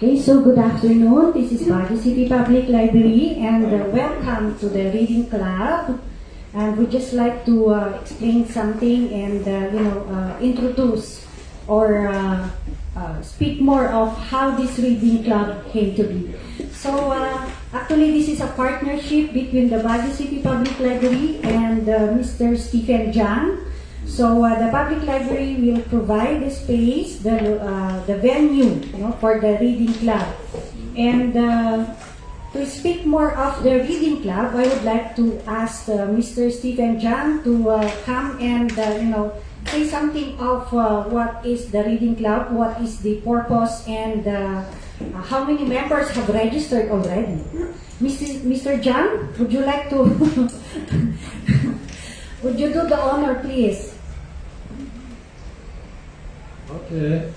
Okay, so good afternoon. This is Baguio City Public Library and welcome to the Reading Club. And we just like to explain something and introduce or speak more of how this Reading Club came to be. So actually this is a partnership between the Baguio City Public Library and Mr. Stephen Jang. So the public library will provide the space, the venue, for the reading club. And to speak more of the reading club, I would like to ask Mr. Stephen Jang to come and say something of what is the reading club, what is the purpose, and how many members have registered already. Mr. Jang, would you like to would you do the honor, please? Okay.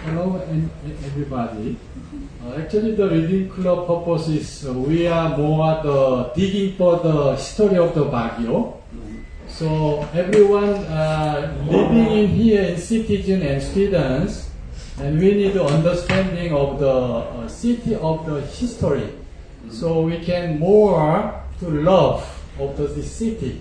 Hello, everybody. Actually, the reading club purpose is we are more digging for the history of the Baguio. So everyone living in here, in citizen and students, and we need understanding of the city of the history, so we can more to love of the city,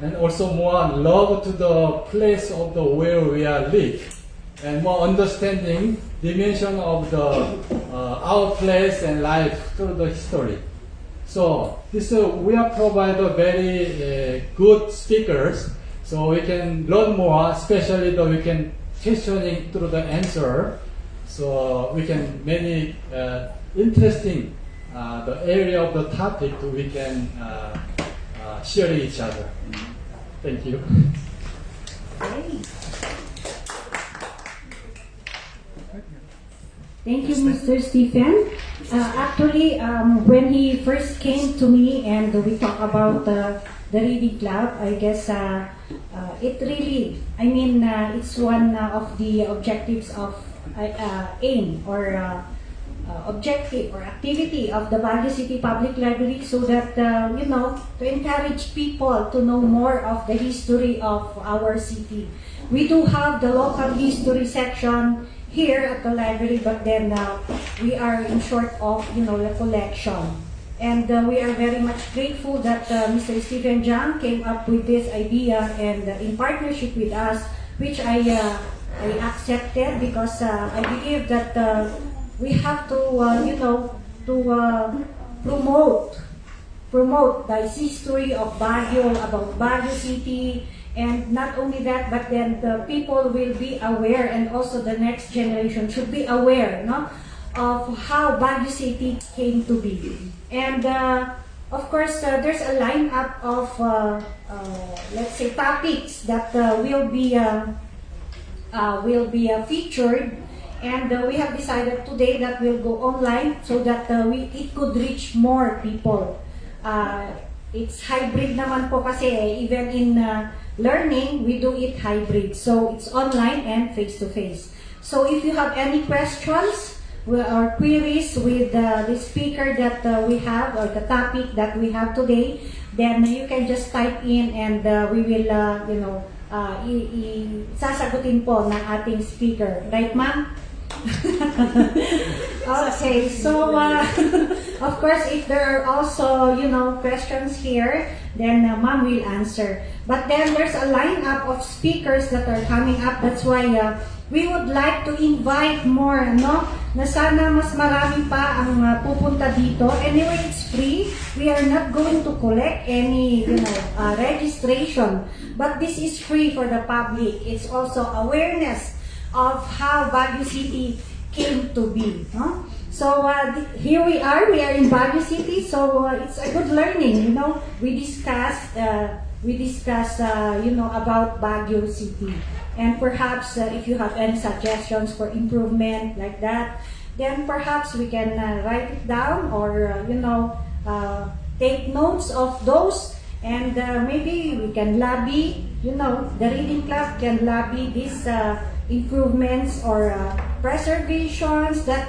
and also more love to the place of the where we are live, and more understanding dimension of the our place and life through the history. So this we are provide a very good speakers, so we can learn more, especially though we can questioning through the answer, so we can many interesting the area of the topic we can share each other. Thank you. Thank you, Mr. Stephen. Actually, when he first came to me and we talked about the reading club, I guess it really, it's one of the objectives of aim or objective or activity of the Baguio City Public Library, so that to encourage people to know more of the history of our city. We do have the local history section here at the library, but then we are in short of the collection, and we are very much grateful that Mr. Stephen Jang came up with this idea and in partnership with us, which I accepted, because I believe that we have to promote the history of Baguio, about Baguio City, and not only that, but then the people will be aware, and also the next generation should be aware, of how Baguio City came to be. And of course, there's a lineup of let's say topics that will be featured. And we have decided today that we'll go online so that it could reach more people. It's hybrid naman po kasi, even in learning, we do it hybrid. So it's online and face-to-face. So if you have any questions or queries with the speaker that we have, or the topic that we have today, then you can just type in and we will, sasagutin po ng ating speaker. Right, ma'am? Okay, so of course, if there are also questions here, then ma'am will answer. But then there's a lineup of speakers that are coming up. That's why we would like to invite more, na sana mas marami pa ang pupunta dito. Anyway, it's free. We are not going to collect any registration, but this is free for the public. It's also awareness of how Baguio City came to be. So here we are in Baguio City, so it's a good learning. We discussed about Baguio City, and perhaps if you have any suggestions for improvement like that, then perhaps we can write it down, or take notes of those, and maybe we can lobby. The reading club can lobby these improvements or preservations that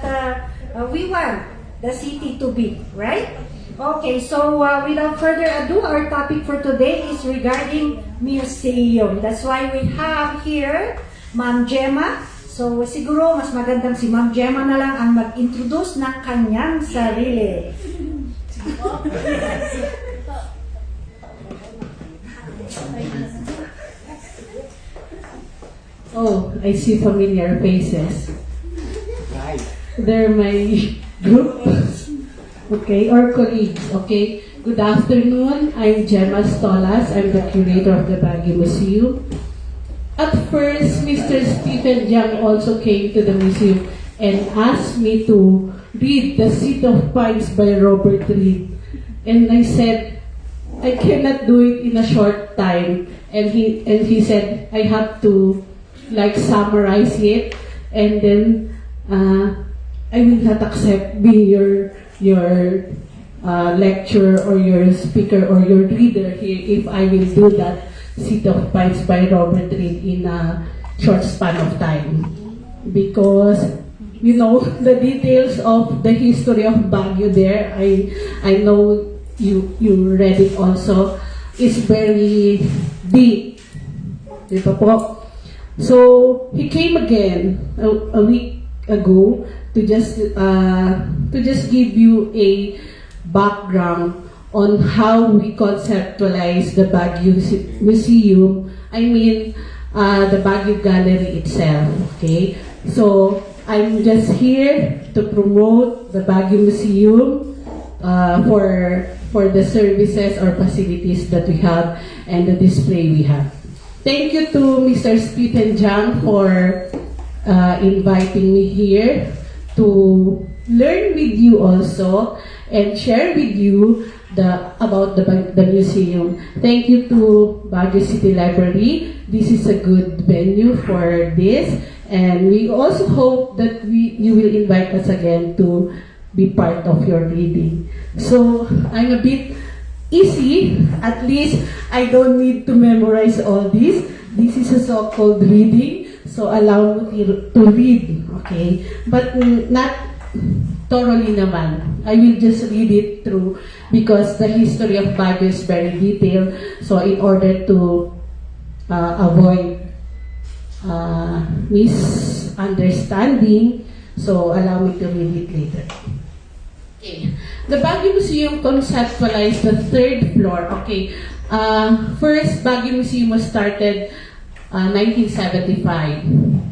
we want the city to be, right? Okay, so without further ado, our topic for today is regarding museum. That's why we have here Ma'am Gemma. So siguro mas magandang si Ma'am Gemma na lang ang mag-introduce ng kanyang sarili. Oh, I see familiar faces. They're my group, okay, or colleagues, okay. Good afternoon, I'm Gemma Estolas. I'm the curator of the Baguio Museum. At first, Mr. Stephen Young also came to the museum and asked me to read The Seat of Pines by Robert Reed. And I said, I cannot do it in a short time. And he said, I have to like summarize it, and then I will not accept being your lecturer or your speaker or your reader here if I will do that Seat of Pines by Robert Reed in a short span of time. Because, you know, the details of the history of Baguio there, I know you read it also, is very deep. Diba po? So, he came again a week ago to just give you a background on how we conceptualize the Baguio Museum. I mean, the Baguio Gallery itself. Okay, so I'm just here to promote the Baguio Museum for the services or facilities that we have and the display we have. Thank you to Mr. Stephen Jang for inviting me here to learn with you also and share with you about the museum. Thank you to Baguio City Library. This is a good venue for this, and we also hope that you will invite us again to be part of your reading. So I'm a bit easy. At least I don't need to memorize all this. This is a so-called reading, so allow me to read, okay? But not thoroughly naman. I will just read it through because the history of Baguio is very detailed. So in order to avoid misunderstanding, so allow me to read it later. Okay. The Baguio Museum conceptualized the third floor. Okay. First, Baguio Museum was started 1975.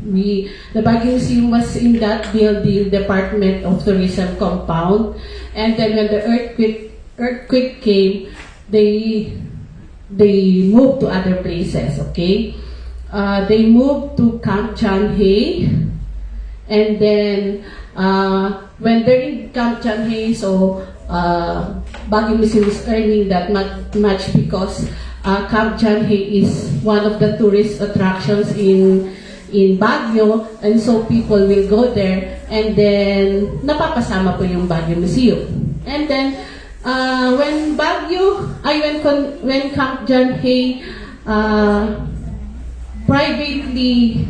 The Baguio Museum was in that building, Department of Tourism compound, and then when the earthquake came, they moved to other places. Okay, they moved to Camp John Hay, and then when they're in Camp John Hay, so Baguio Museum is earning that much because Camp John Hay is one of the tourist attractions in Baguio, and so people will go there, and then napapasama po yung Baguio Museum. And then when Camp John Hay privately,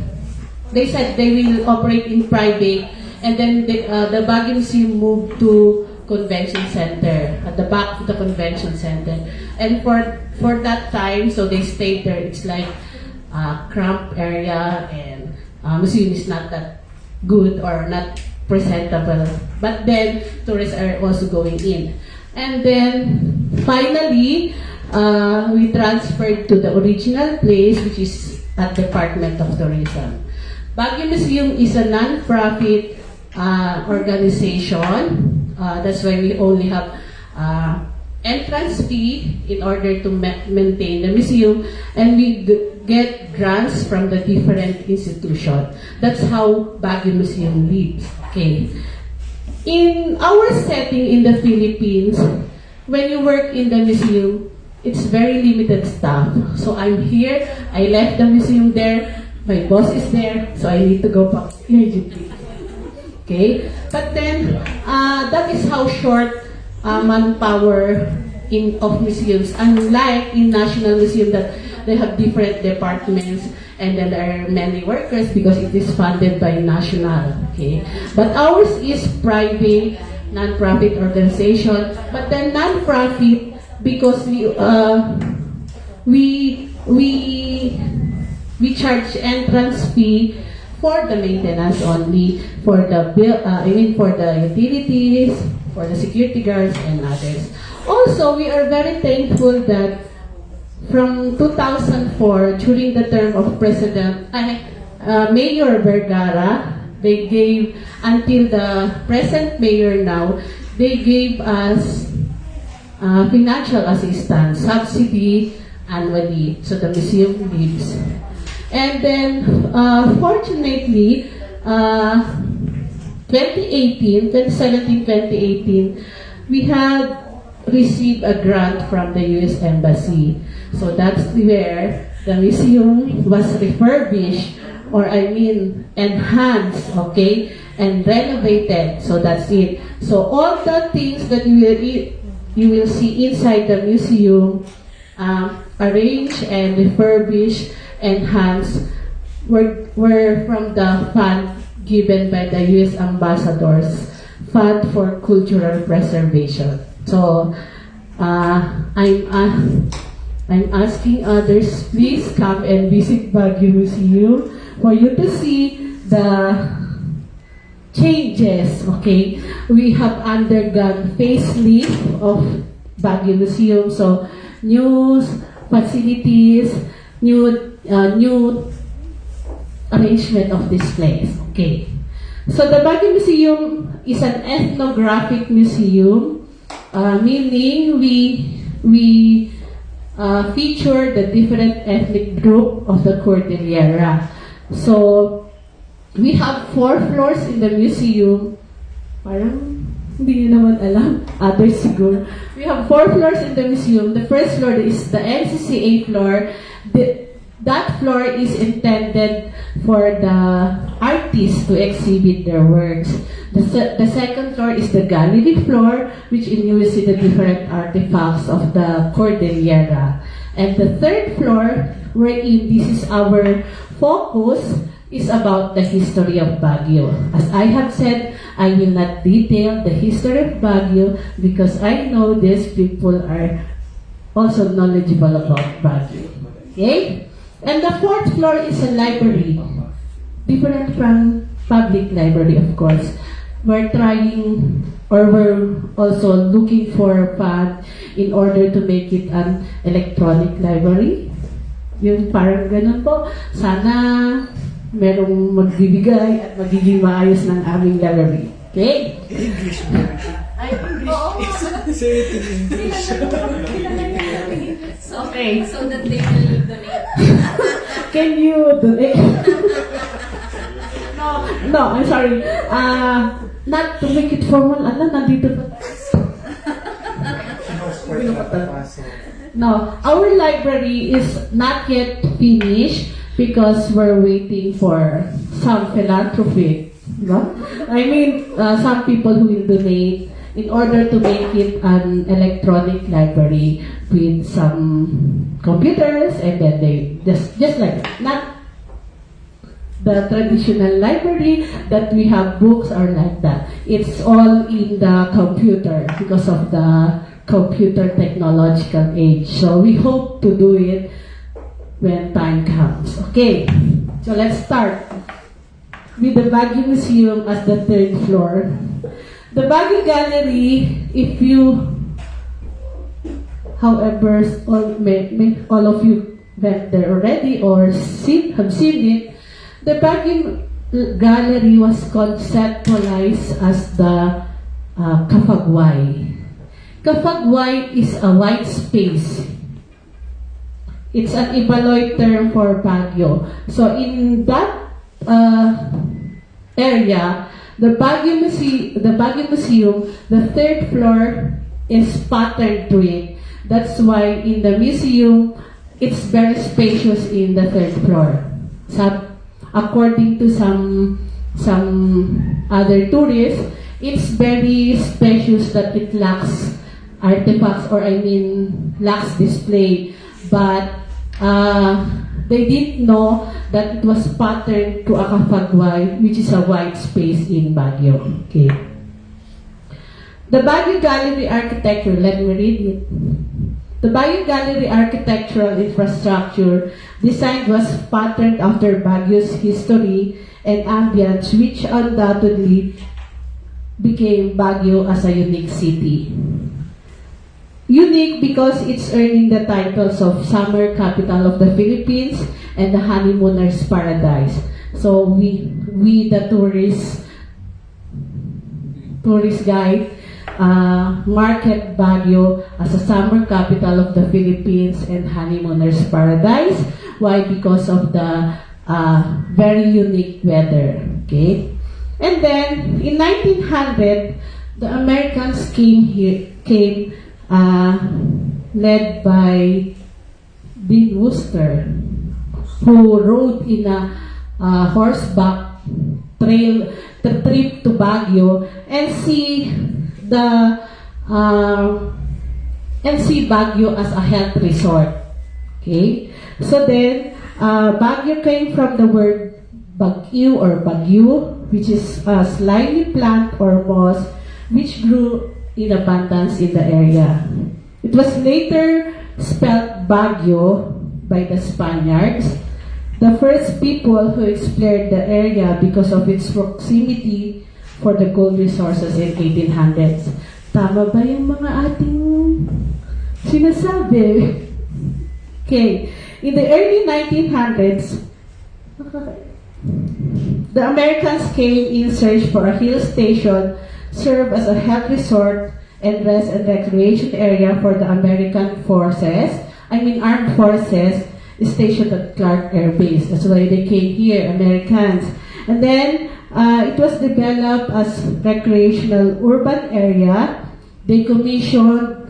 they said they will operate in private, and then the Baguio Museum moved to Convention Center, at the back of the Convention Center. And for that time, so they stayed there. It's like a cramped area, and museum is not that good or not presentable. But then tourists are also going in. And then finally, we transferred to the original place, which is at Department of Tourism. Baguio Museum is a non-profit organization. That's why we only have entrance fee in order to maintain the museum, and we get grants from the different institutions. That's how Baguio Museum lives. Okay. In our setting in the Philippines, when you work in the museum, it's very limited staff. So I'm here, I left the museum there, my boss is there, so I need to go back urgently. Okay? But then, that is how short manpower of museums. Unlike in National Museum that they have different departments and then there are many workers because it is funded by national. Okay? But ours is private, non-profit organization. But then non-profit because we charge entrance fee for the maintenance only, for the bill, for the utilities, for the security guards and others. Also, we are very thankful that from 2004, during the term of Mayor Vergara, they gave, until the present mayor now, they gave us financial assistance, subsidy annually, so the museum gives. And then, fortunately, 2017, we had received a grant from the U.S. Embassy. So that's where the museum was refurbished, or enhanced, okay, and renovated. So that's it. So all the things that you will see inside the museum, arranged and refurbished, enhanced, were from the fund given by the U.S. Ambassador's Fund for Cultural Preservation. So I'm asking others, please come and visit Baguio Museum for you to see the changes, okay? We have undergone facelift of Baguio Museum, so new facilities, new arrangement of displays, okay? So the Baguio Museum is an ethnographic museum, meaning we feature the different ethnic group of the Cordillera. So we have 4 floors in the museum. Parang hindi nyo naman alam. Others siguro. We have 4 floors in the museum. The first floor is the NCCA floor. That floor is intended for the artists to exhibit their works. The second floor is the gallery floor, which in you will see the different artifacts of the Cordillera. And the third floor, wherein this is our focus, is about the history of Baguio. As I have said, I will not detail the history of Baguio because I know these people are also knowledgeable about Baguio. Okay? And the fourth floor is a library, different from public library, of course. We're trying, or we're also looking for a fund in order to make it an electronic library. Yung parang ganun po. Sana merong magbibigay at magiging maayos ng aming library. Okay? English. Ay, English. Say it in English. Okay. So that they will donate. Can you donate? No, I'm sorry. Not to make it formal, nandito pa. No, our library is not yet finished because we're waiting for some philanthropy. No? Some people who will donate in order to make it an electronic library with some computers, and then they just like that. Not the traditional library that we have books or like that. It's all in the computer because of the computer technological age. So we hope to do it when time comes. Okay, so let's start with the Baguio Museum as the third floor. The Baguio Gallery, if you, however, all of you went there already or have seen it, the Baguio Gallery was conceptualized as the Kafagway. Kafagway is a white space. It's an Ibaloy term for Baguio. So in that area, the Baguio Museum, the third floor is patterned to it. That's why in the museum, it's very spacious in the third floor. According to some other tourists, it's very spacious that it lacks artifacts, or lacks display. But they didn't know that it was patterned to a Kafagway, which is a white space in Baguio. Okay. The Baguio Gallery architecture, let me read it. The Baguio Gallery architectural infrastructure Design was patterned after Baguio's history and ambience, which undoubtedly became Baguio as a unique city. Unique because it's earning the titles of summer capital of the Philippines and the honeymooners paradise. So we the tourist guide market Baguio as a summer capital of the Philippines and honeymooners paradise. Why? Because of the very unique weather. Okay, and then in 1900, the Americans came led by Dean Worcester, who rode in a horseback trip to Baguio and see Baguio as a health resort. Okay, so then Baguio came from the word Bagyo or Bagyo, which is a slightly plant or moss which grew in abundance in the area. It was later spelled Baguio by the Spaniards, the first people who explored the area because of its proximity for the gold resources in 1800s. Tama ba yung mga ating sinasabi? Okay. In the early 1900s, the Americans came in search for a hill station, served as a health resort and rest and recreation area for the American forces, armed forces, stationed at Clark Air Base. That's why they came here, Americans. And then, it was developed as recreational urban area. They commissioned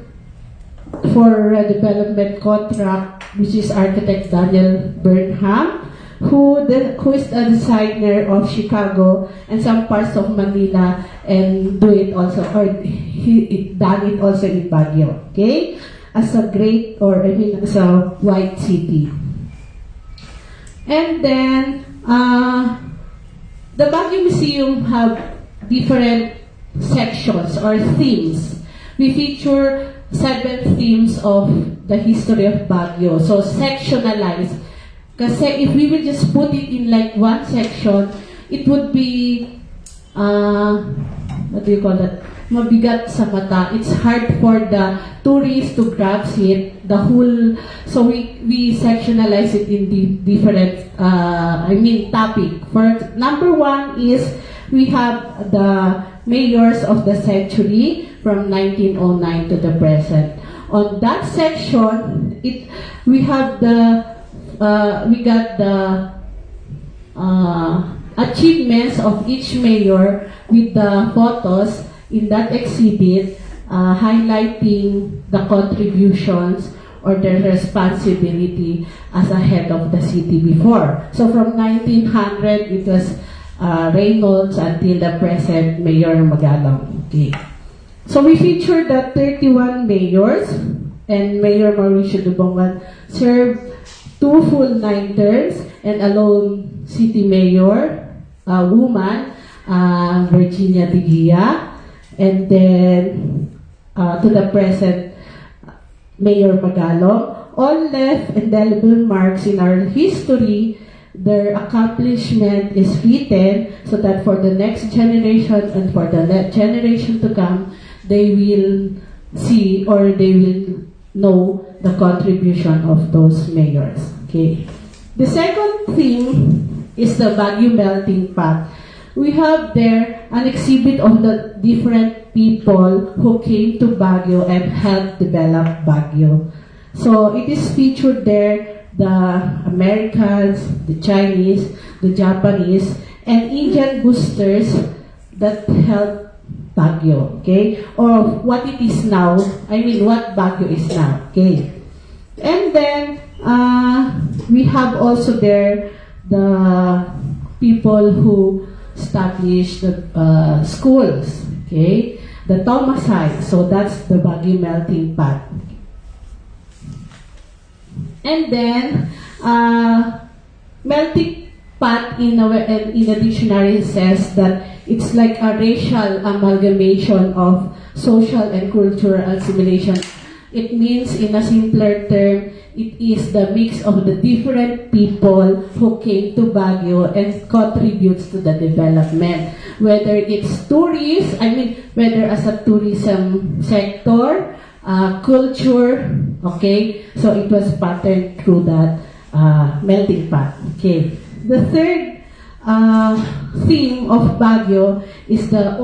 for a development contract, which is architect Daniel Burnham, who is the designer of Chicago and some parts of Manila, and do it also, or he done it also in Baguio. Okay, as a great, as a white city. And then the Baguio Museum have different sections or themes. We feature 7 themes of the history of Baguio. So sectionalized. Kasi if we will just put it in like one section, it would be, what do you call that? Mabigat sa mata. It's hard for the tourists to grasp it, the whole, so we sectionalize it in the different, topic. For number 1 is, we have the mayors of the century from 1909 to the present. On that section, we got the achievements of each mayor with the photos in that exhibit, highlighting the contributions or their responsibility as a head of the city before. So from 1900, it was Reynolds until the present Mayor Magalong. Okay. So we featured the 31 mayors, and Mayor Mauricio Dubongan served 2 full 9 terms, and a lone city mayor, a woman, Virginia De Gia, and then to the present Mayor Magalong. All left indelible marks in our history. Their accomplishment is written so that for the next generation and for the generation to come, they will see or they will know the contribution of those mayors. Okay. The second thing is the Baguio melting pot. We have there an exhibit of the different people who came to Baguio and helped develop Baguio. So it is featured there, the Americans, the Chinese, the Japanese, and Indian boosters that helped Baguio, okay? Or what it is now, what Baguio is now, okay? And then, we have also there the people who established the schools, okay? The Thomasite, so that's the Baguio melting pot. And then, melting pot in a dictionary says that it's like a racial amalgamation of social and cultural assimilation it means in a simpler term, it is the mix of the different people who came to Baguio and contributes to the development. Whether it's tourists, whether as a tourism sector, culture, okay? So it was patterned through that melting pot, okay? The third theme of Baguio is the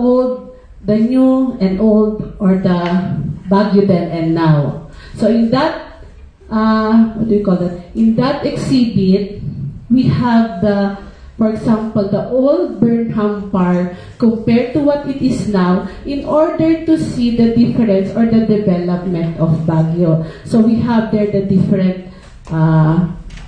new and old, or the Baguio then and now. So in that, what do you call that? In that exhibit, we have for example, the old Burnham Park compared to what it is now, in order to see the difference or the development of Baguio. So we have there the different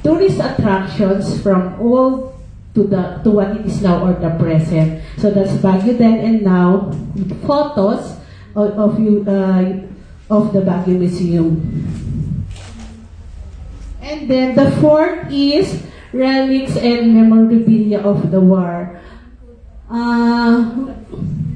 tourist attractions from old to what it is now, or the present. So that's Baguio then and now, with photos of the Baguio Museum. And then the fourth is relics and memorabilia of the war.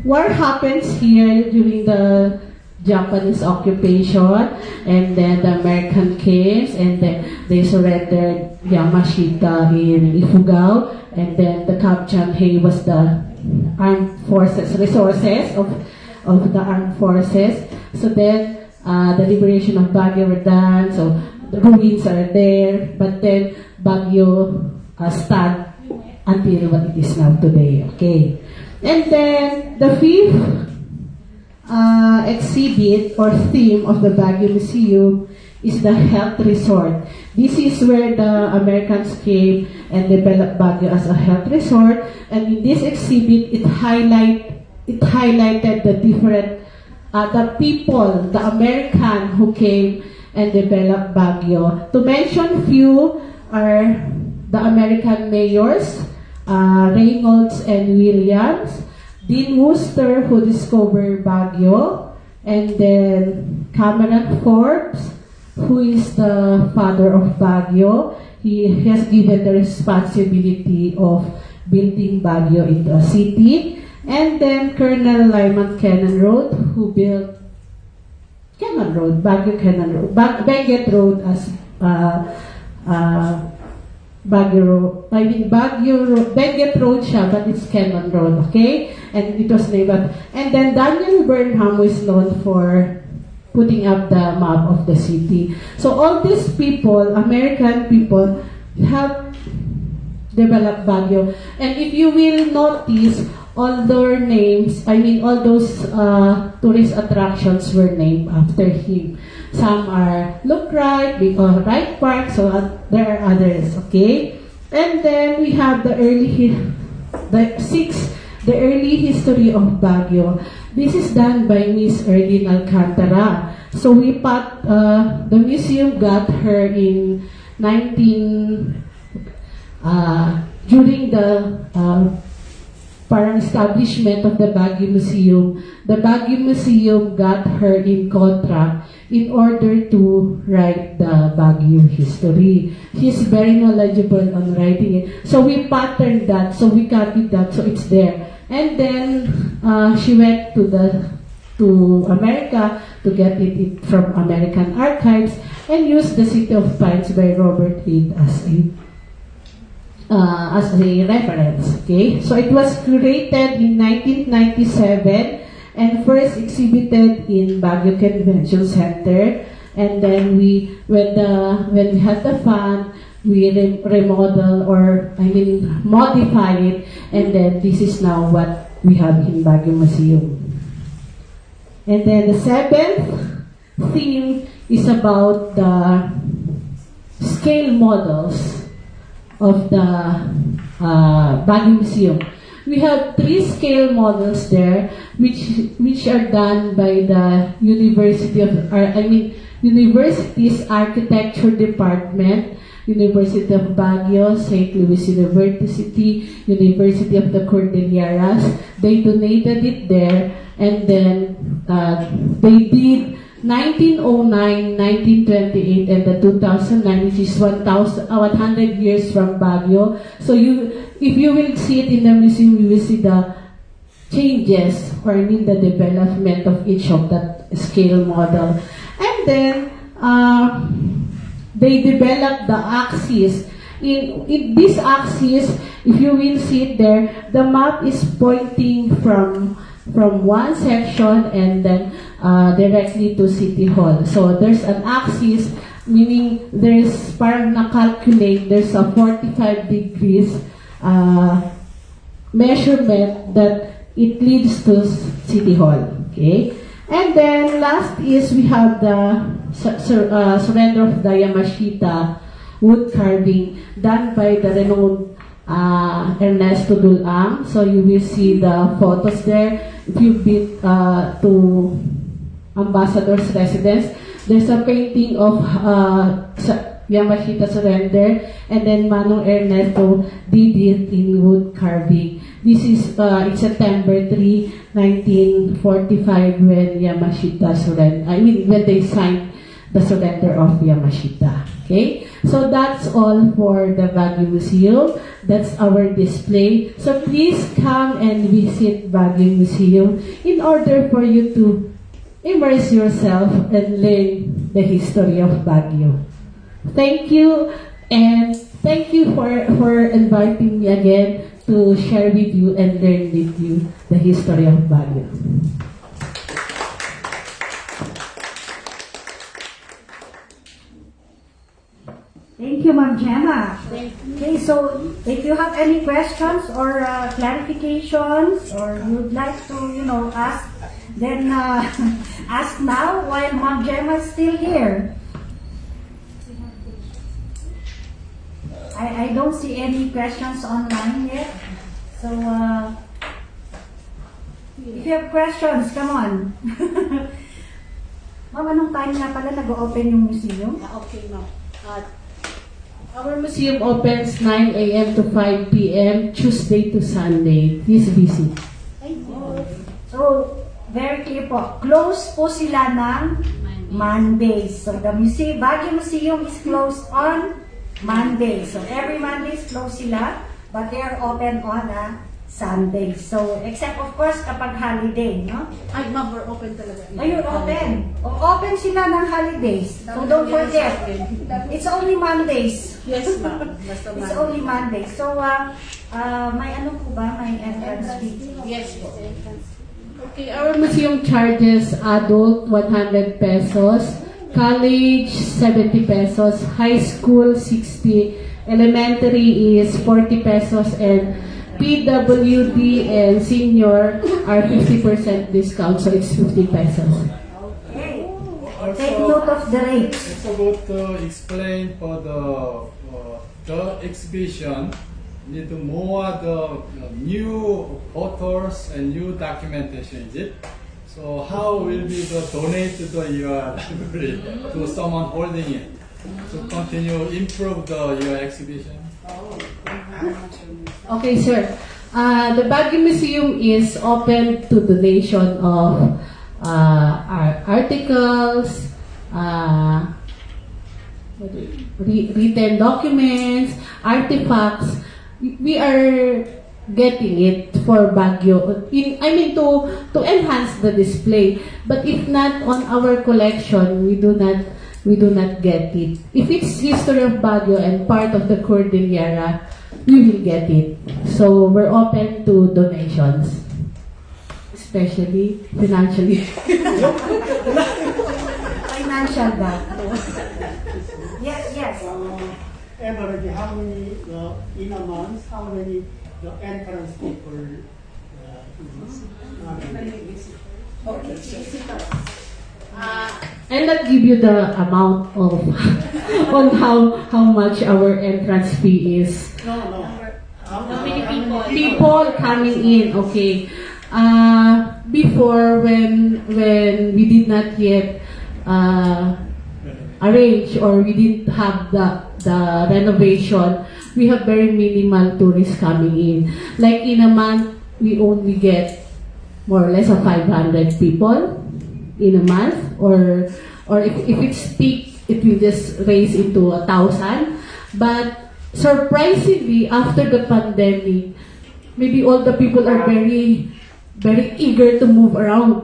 War happens here during the Japanese occupation, and then the American came, and then they surrendered Yamashita in Ifugao, and then the Kapchan-Hei was the armed forces, resources of the armed forces. So then the liberation of Baguio were done, so the ruins are there, but then Baguio stand until what it is now today, okay? And then the fifth exhibit or theme of the Baguio Museum is the health resort. This is where the Americans came and developed Baguio as a health resort, and in this exhibit, it highlighted the different, the people, the American who came and developed Baguio. To mention few are the American mayors, Reynolds and Williams, Dean Worcester, who discovered Baguio, and then Cameron Forbes, who is the father of Baguio. He has given the responsibility of building Baguio into a city. And then Colonel Lyman Cannon Road, who built Cannon Road, Baguio Cannon Road, Benguet Road as Baguio Road. Baguio Road, Benguet Road siya, but it's Cannon Road, okay? And it was named, and then Daniel Burnham was known for putting up the map of the city. So all these people, American people, helped develop Baguio. And if you will notice, all their names, all those tourist attractions were named after him. Some are Look Right, because Wright Park, so there are others, okay? And then we have the early history of Baguio. This is done by Miss Erdine Alcantara. So the museum got her in during the establishment of the Baguio Museum. The Baguio Museum got her in contract in order to write the Baguio history. She's very knowledgeable on writing it. So we patterned that, so we copied that, so it's there. And then she went to America to get it from American archives and used the City of Pines by Robert Reed as a reference. Okay, so it was created in 1997 and first exhibited in Baguio Convention Center. And then when we had the fund, we remodel modify it, and then this is now what we have in Baguio Museum. And then the seventh theme is about the scale models of the Baguio Museum. We have 3 scale models there, which are done by the University's Architecture Department, University of Baguio, St. Louis University, University of the Cordilleras. They donated it there, and then they did 1909, 1928, and the 2009, which is 100 years from Baguio. So if you will see it in the museum, you will see the changes, or the development of each of that scale model. And then they developed the axis. In this axis, if you will see it there, the map is pointing from one section and then directly to City Hall. So there's an axis, meaning there's parang na-calculate, there's a 45 degrees measurement that it leads to City Hall. Okay? And then last is we have the surrender of the Yamashita wood carving done by the renowned Ernesto Dulang. So you will see the photos there. If you've been to Ambassador's residence, there's a painting of Yamashita surrender, and then Manong Ernesto did it in wood carving. This is in September 3, 1945 when Yamashita surrendered. I mean, when they signed the surrender of Yamashita. Okay? So that's all for the Baguio Museum. That's our display. So please come and visit Baguio Museum in order for you to immerse yourself and learn the history of Baguio. Thank you, and thank you for inviting me again to share with you and learn with you the history of Baguio. Thank you, Ma'am Gemma. Okay, so if you have any questions or clarifications, or you'd like to, ask, then ask now while Ma'am Gemma is still here. I don't see any questions online yet. So, if you have questions, come on. Ma'am, anong time nga pala nag-open yung museum? Okay, ma'am. Our museum opens 9 a.m. to 5 p.m. Tuesday to Sunday. Please visit. So, very clear po. Closed po sila ng Mondays. So, the Baguio Museum is closed on Monday. So, every Monday is closed sila, but they are open on Sunday. So, except of course kapag holiday, no? Ay, ma'am, we're open talaga. Ayun, open. Open sila ng holidays. So, don't forget. It's only Mondays. Yes, ma'am. Basta It's only Mondays. So, may ano po ba? May entrance fee? Yes po. Okay, our museum charges adult 100 pesos, college 70 pesos, high school 60, elementary is 40 pesos, and PWD and senior are 50% discount, so it's 50 pesos. Okay. Take note of the rates. It's about to explain for the exhibition. Need more the new photos and new documentation, is it? So how will be the donate to your library to someone holding it to continue improve your exhibition? Okay, sir. The Baguio Museum is open to donation of articles, written documents, artifacts. We are getting it for Baguio. To enhance the display. But if not on our collection, we do not get it. If it's history of Baguio and part of the Cordillera, we will get it. So we're open to donations, especially financially. Financial ba? Yes. Average, how many in a month? How many the entrance people? I'll not give you the amount of on how much our entrance fee is. No. How many people coming in? Okay. Before when we did not yet arrange, or we didn't have the renovation, we have very minimal tourists coming in. Like in a month, we only get more or less 500 people in a month, or if it's peak, it will just raise into 1,000. But surprisingly, after the pandemic, maybe all the people are very, very eager to move around,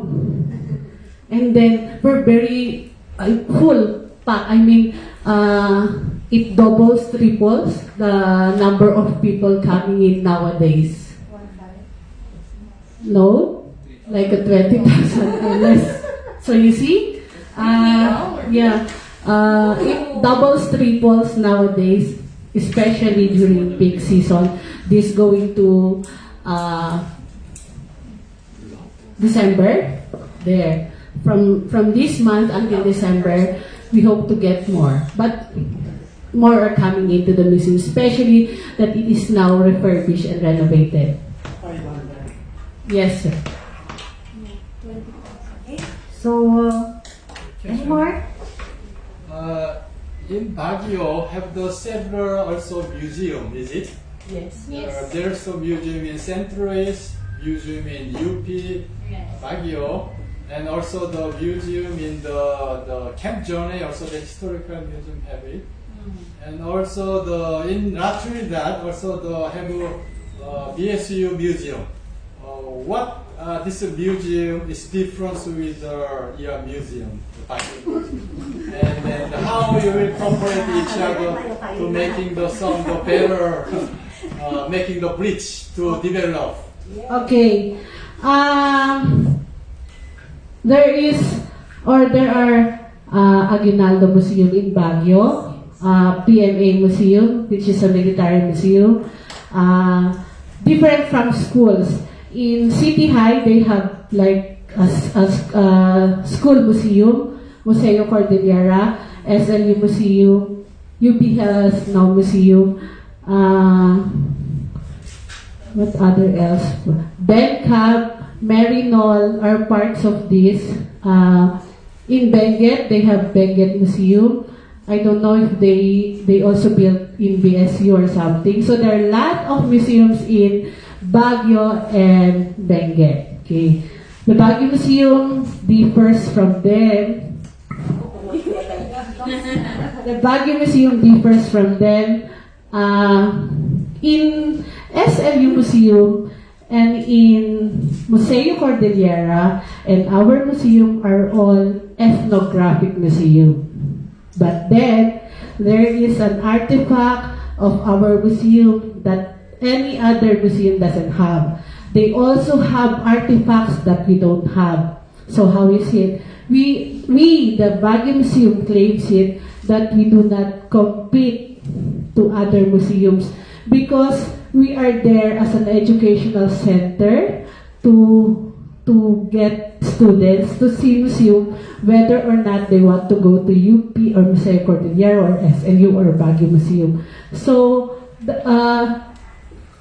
and then we're very full pack. I mean, it doubles, triples the number of people coming in nowadays. No? Like a 20,000 or less. So you see? Yeah. It doubles, triples nowadays, especially during peak season. This going to December. There. From this month until December, we hope to get more. But more are coming into the museum, especially that it is now refurbished and renovated. Yes, sir. So, any more? In Baguio, have the several also museum, is it? Yes. There's a museum in Central East, museum in UP, Baguio, and also the museum in the Camp Journey, also the historical museum have it. And also in La Trinidad, also have a BSU museum. What this museum is different with your museum, and then how you will cooperate each other to making the sound better, making the bridge to develop. Okay. There are Aguinaldo Museum in Baguio, PMA Museum, which is a military museum, different from schools. In City High, they have like a school museum, Museo Cordillera, SLU Museum, UP has now museum, what other else? Bencab, Marinol are parts of this. In Benguet, they have Benguet Museum. I don't know if they also built in BSU or something. So there are a lot of museums in Baguio and Benguet. Okay. The Baguio Museum differs from them. The Baguio Museum differs from them. In SLU Museum and in Museo Cordillera and our museum are all ethnographic museum. But then, there is an artifact of our museum that any other museum doesn't have. They also have artifacts that we don't have. So how is it? We the Baguio Museum claims it that we do not compete to other museums because we are there as an educational center to get students to see museum whether or not they want to go to UP or Museo Cordillera or SLU or Baguio Museum. So,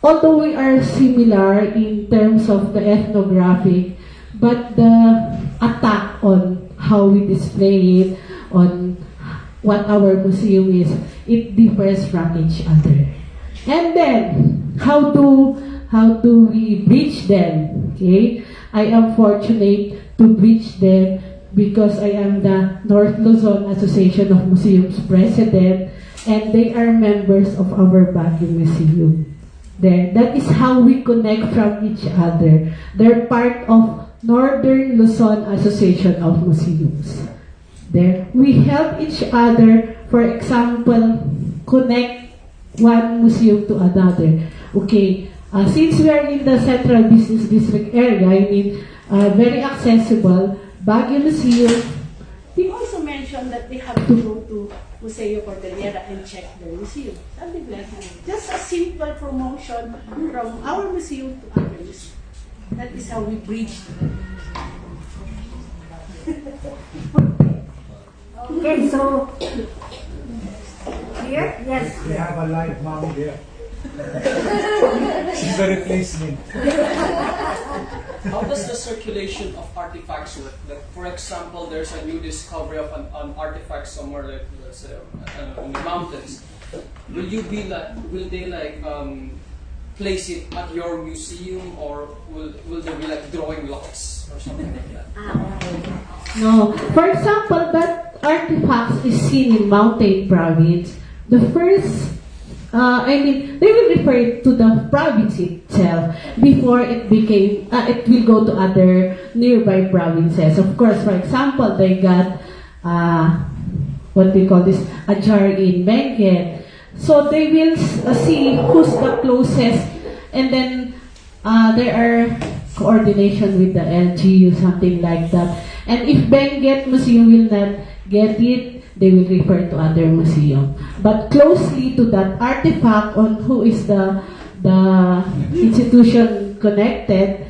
although we are similar in terms of the ethnographic, but the attack on how we display it, on what our museum is, it differs from each other. And then, how do we bridge them? Okay, I am fortunate to bridge them because I am the North Luzon Association of Museums president, and they are members of our Baguio Museum. There, that is how we connect from each other. They're part of Northern Luzon Association of Museums. There, we help each other. For example, connect one museum to another. Okay, since we are in the Central Business District area, I mean, very accessible, Baguio Museum. They also mentioned that they have to go to Museo Cordillera and check their museum. Something like that. Just a simple promotion from our museum to other museums. That is how we bridge. Okay, so here, yes. We have a live mom here. She's a replacement. How does the circulation of artifacts work? Like, for example, there's a new discovery of an artifact somewhere, like let's say, in the mountains. Will they place it at your museum, or will there be like drawing lots or something like that? No. For example, that artifact is seen in Mountain Province. The first, they will refer to the province itself before it will go to other nearby provinces. Of course, for example, they got what do you call this, a jar in Benguet. So they will see who's the closest, and then there are coordination with the LGU, something like that. And if Benguet Museum will not get it, they will refer to other museum. But closely to that artifact on who is the institution connected,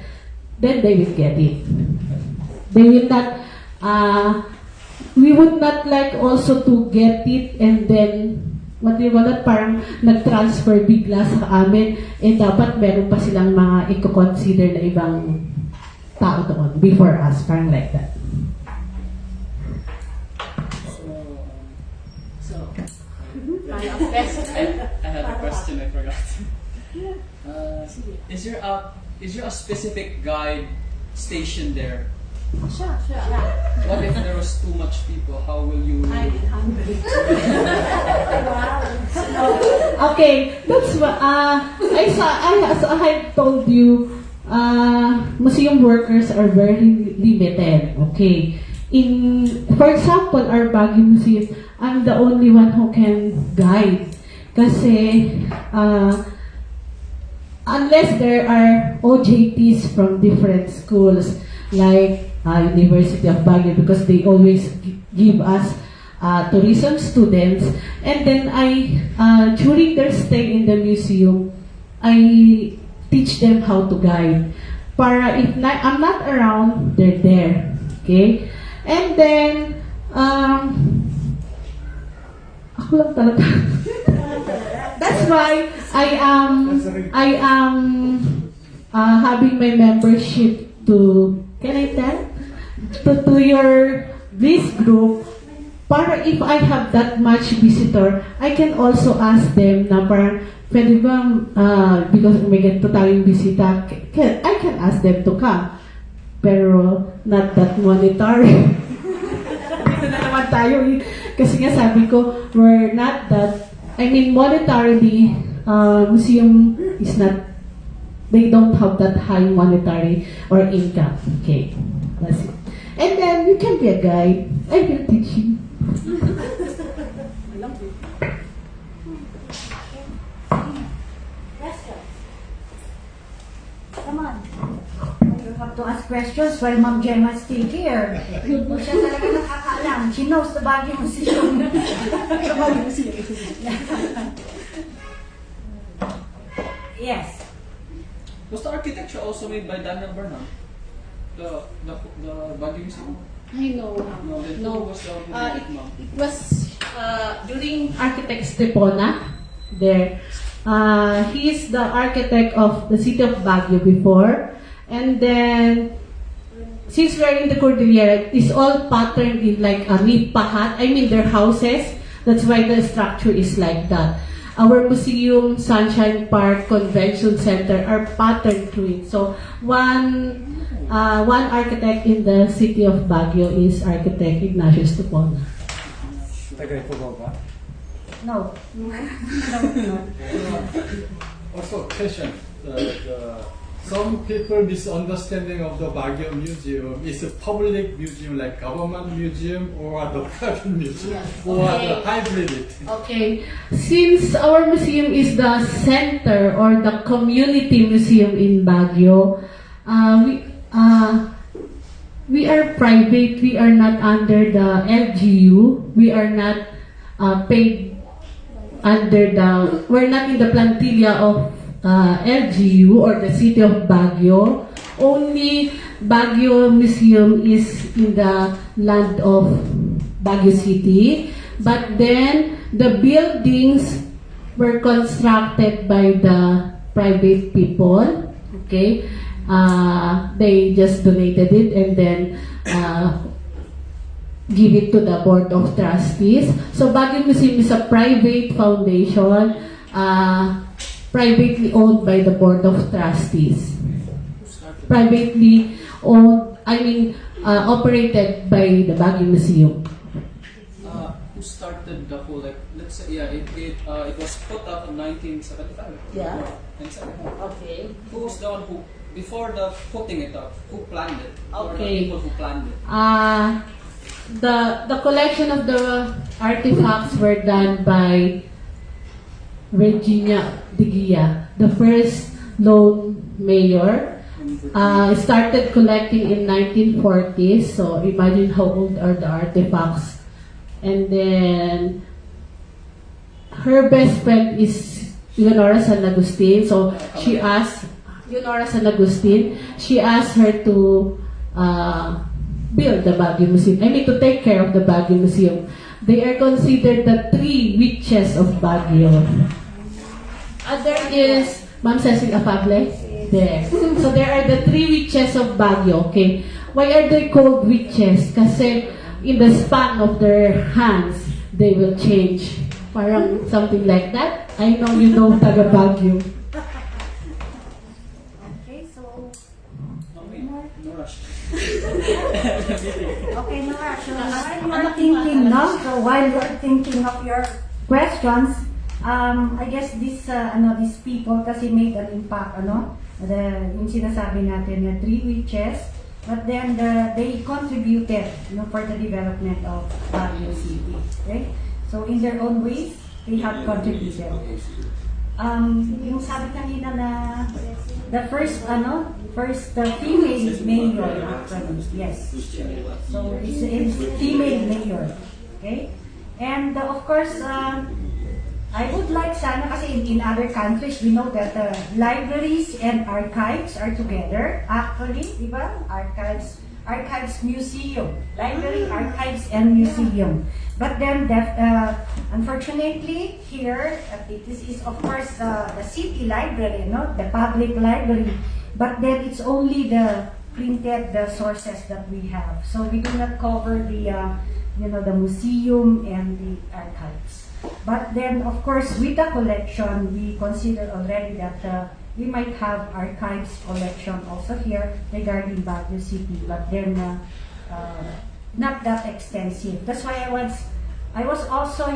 then they will get it. They will not, we would not like also to get it and then, what do you call that, parang nag-transfer bigla sa amin, dapat meron pa silang mga i-consider na ibang tao doon before us, parang like that. I had a question, I forgot. Is there a specific guide station there? Sure. What if there was too much people? How will you? Okay, that's what as I had told you, museum workers are very limited. Okay, for example, our Baguio Museum, I'm the only one who can guide. Kasi unless there are OJTs from different schools like University of Baguio, because they always give us tourism students, and then during their stay in the museum, I teach them how to guide. Para if I'm not around, they're there. Okay, and then ako lang talaga. That's why I am having my membership to, can I tell? To your this group, para if I have that much visitor, I can also ask them na parang, pwede ba, because may ganito tayong bisita, I can ask them to come. Pero, not that monetary. Dito na naman tayo. Kasi nga sabi ko, we're not that, I mean, monetarily, museum is not, they don't have that high monetary or income. Okay, that's it. And then, you can be a guide. I will teach you. Come on. You have to ask questions while Ma'am Gemma is still here. Siya talaga nakakaalam. She knows the Baguio Museum. Yes. Was the architecture also made by Daniel Burnham? The Baguio Museum? I know. No. Was the It was during Architect Stepona there. He is the architect of the city of Baguio before. And then, since we're in the Cordillera, it's all patterned in like a nipahat. I mean, their houses. That's why the structure is like that. Our museum, Sunshine Park, Convention Center are patterned to it. So, one architect in the city of Baguio is Architect Ignacio Stepona. Taga-Ifugao ba? No. Also, question. Some people misunderstanding of the Baguio Museum is a public museum like government museum or the private museum or the hybrid. Okay. Since our museum is the center or the community museum in Baguio, we are private. We are not under the LGU. We are not paid under the. We're not in the plantilla of LGU or the city of Baguio. Only Baguio Museum is in the land of Baguio City. But then the buildings were constructed by the private people. Okay, they just donated it and then give it to the board of trustees. So Baguio Museum is a private foundation. Privately owned by the Board of Trustees. Privately owned, operated by the Baguio Museum. Who started the whole, like, let's say, it was put up in 1975. Yeah. 1975. Okay. Who was the one who, before the putting it up, who planned it? Who were the Okay. people who planned it? the collection of the artifacts were done by Virginia de Gia, the first lone mayor. Started collecting in 1940s, so imagine how old are the artifacts. And then her best friend is Leonora San Agustin, so she asked Leonora San Agustin, she asked her to build the Baguio Museum. I mean, to take care of the Baguio Museum. They are considered the three witches of Baguio. There is Ma'am Cecil Afable. There. So there are the three witches of Baguio. Okay. Why are they called witches? Kasi in the span of their hands, they will change. Parang something like that. I know you know taga Baguio. Okay, so No rush. okay, Nora. So while you are thinking, no? So while you are thinking of your questions, I guess these people kasi made an impact, yung sinasabi natin na three witches, but then they contributed, for the development of Baguio City. Okay? So in their own ways, they have contributed. Yung sabi kanina na the first female mayor actually, yes. So it's female mayor. Okay? And of course, I would like sana kasi in other countries we know that libraries and archives are together. Actually, di ba? Archives museum, library, archives and museum. But then that unfortunately here this is of course the city library, the public library. But then it's only the printed sources that we have. So we do not cover the the museum and the archives. But then, of course, with the collection, we consider already that we might have archives collection also here regarding Baguio City, but then not that extensive. That's why I was also,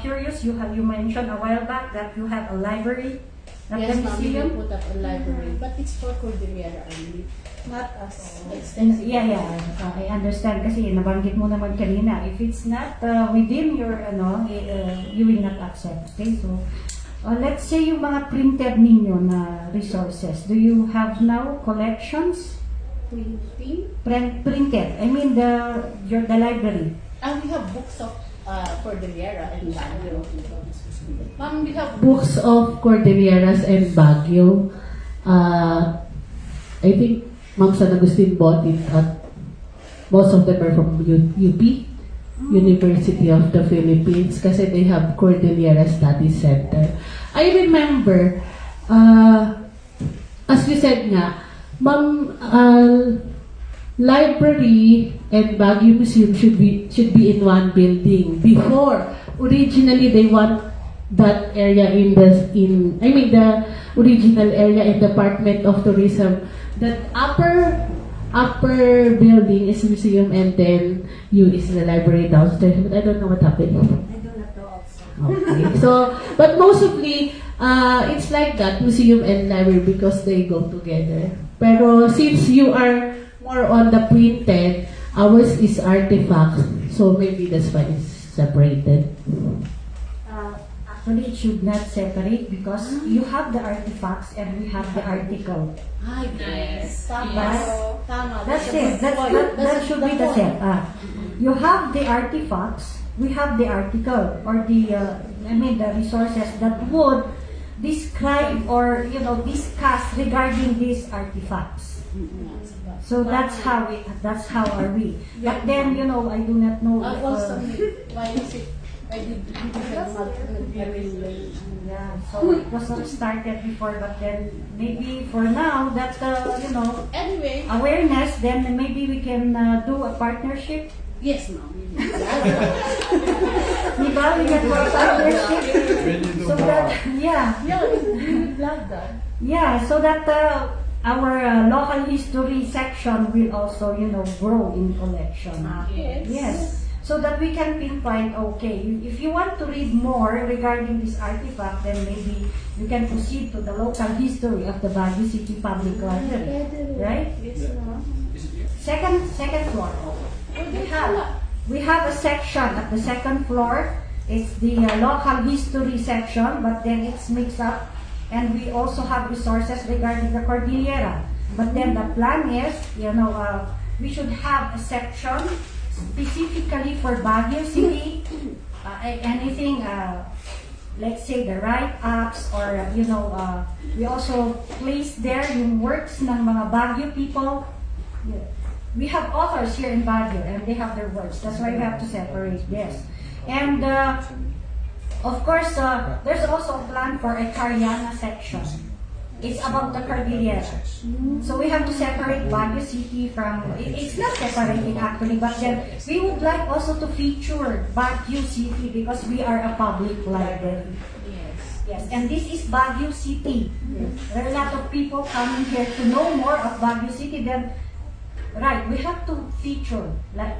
curious. You mentioned a while back that you have a library at Yes, the ma'am, we museum. will put up a library, but it's for Cordillera only, not as extensive. Yeah, I understand kasi nabanggit mo naman kanina. If it's not within your, you will not accept. Okay, so let's say yung mga printed ninyo na resources. Do you have now collections? Printing. Printed. I mean the library. And we have books of Cordillera and Baguio. Ma'am, we have books of Cordilleras and Baguio. I think Ma'am San Agustin bought it at, most of them are from UP, University of the Philippines, kasi they have Cordillera Study Center. I remember, as you said nga, Ma'am, library and Baguio Museum should be in one building. Before, originally they want that area the original area in Department of Tourism. That upper building is museum and then is the library downstairs. But I don't know what happened. I do not know also. Okay. So, but mostly, it's like that, museum and library, because they go together. Pero since you are more on the printed, ours is artifacts, so maybe that's why it's separated. Actually, it should not separate because you have the artifacts and we have the article. Yes. Tama. That's it. That should be the same. You have the artifacts, we have the article, or the resources that would describe or discuss regarding these artifacts. So that's how are we. But then I do not know. Why is it? I did Yeah, so it was not started before, but then maybe for now that Anyway. awareness, then maybe we can do a partnership. Yes, ma'am. Diba? We can do a partnership. So that, Yeah, we would love that. yeah, so that our local history section will also, grow in collection. Yes. Yes. So that we can pinpoint, okay, if you want to read more regarding this artifact, then maybe you can proceed to the local history of the Baguio City Public Library. Right? Yes, ma'am. Second floor. We have we have a section at the second floor. It's the local history section, but then it's mixed up. And we also have resources regarding the Cordillera. But then the plan is, we should have a section specifically for Baguio City. Anything, let's say the write-ups or, we also place there yung works ng mga Baguio people. We have authors here in Baguio and they have their works. That's why we have to separate this. And of course, there's also a plan for a Cariana section. It's about the Cordillera. So we have to separate Baguio City from, it's not separating actually, but then we would like also to feature Baguio City because we are a public library. Yes, and this is Baguio City. There are a lot of people coming here to know more of Baguio City. Then, right, we have to feature, like,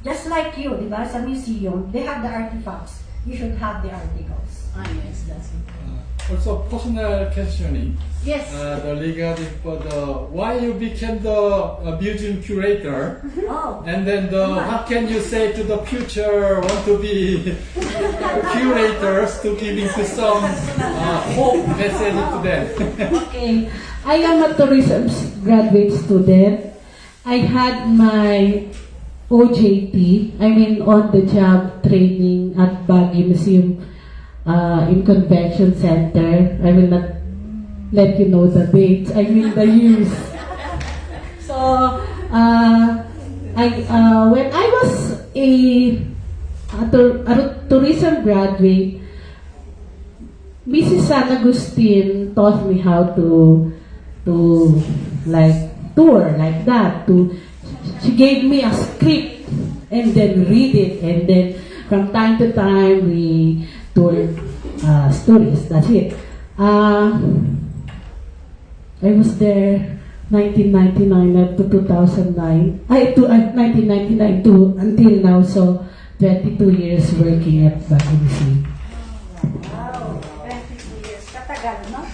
just like you, di ba, sa museum, they have the artifacts. You should have the articles. Yes, that's it. Also, personal questioning. Yes. Regarding for the why you became the museum curator, Oh. and then what can you say to the future want to be curators to giving to some hope message to them? Okay, I am a tourism graduate student. I had my OJT, I mean on-the-job training at Baguio Museum in Convention Center. I will not let you know the dates, I mean the years. So, when I was a tourism graduate, Mrs. San Agustin taught me how to like tour like that. She gave me a script and then read it, and then from time to time we tour stories. That's it. I was there 1999 up to 2009. 1999 to until now, so 22 years working at Baguio Museum. Wow, 22 years. Katagal, no?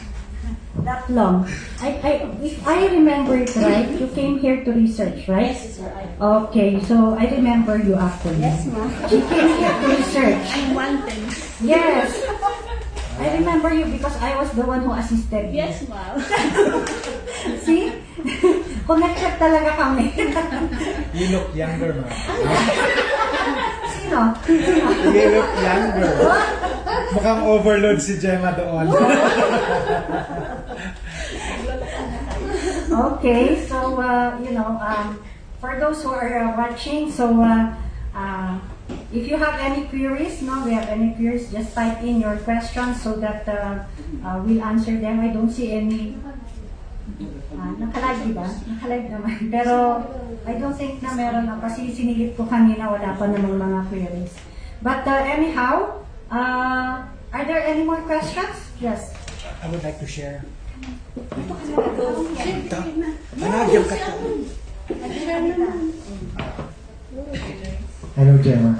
That long. If I remember it right, you came here to research, right? Yes, sir. Okay, so I remember you actually. Yes, ma'am. You came here to research. I'm wanted. Yes. I remember you because I was the one who assisted you. Yes, ma'am. See? Connected talaga kami. You look younger, ma'am. Sino? You look younger. Mukhang overload si Gemma doon. Okay, so for those who are watching, so if you have any queries, we have any queries, just type in your questions so that we'll answer them. I don't see any. Nakalive, diba? Nakalive naman. Pero I don't think na meron na kasi sinilip ko kanina, wala pa namang mga queries. But anyhow, are there any more questions? Yes. I would like to share. Hello, Gemma.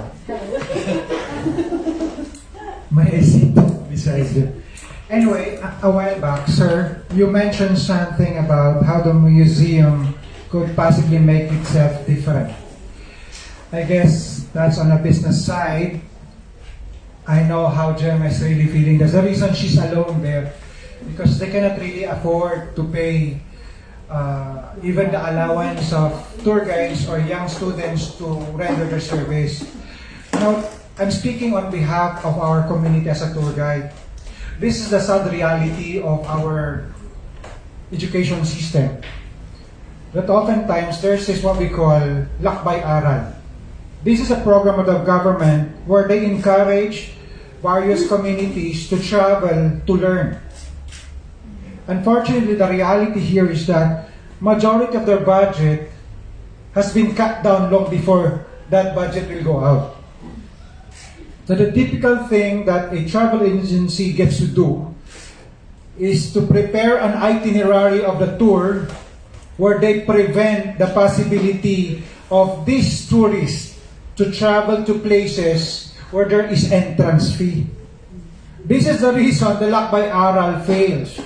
May isip besides you. Anyway, a while back, sir, you mentioned something about how the museum could possibly make itself different. I guess that's on a business side. I know how Gemma is really feeling. There's a reason she's alone there. Because they cannot really afford to pay even the allowance of tour guides or young students to render their service. Now, I'm speaking on behalf of our community as a tour guide. This is the sad reality of our education system. That oftentimes there's this what we call lakbay aral. This is a program of the government where they encourage various communities to travel to learn. Unfortunately, the reality here is that majority of their budget has been cut down long before that budget will go out. So the typical thing that a travel agency gets to do is to prepare an itinerary of the tour where they prevent the possibility of these tourists to travel to places where there is entrance fee. This is the reason the lakbay aral fails.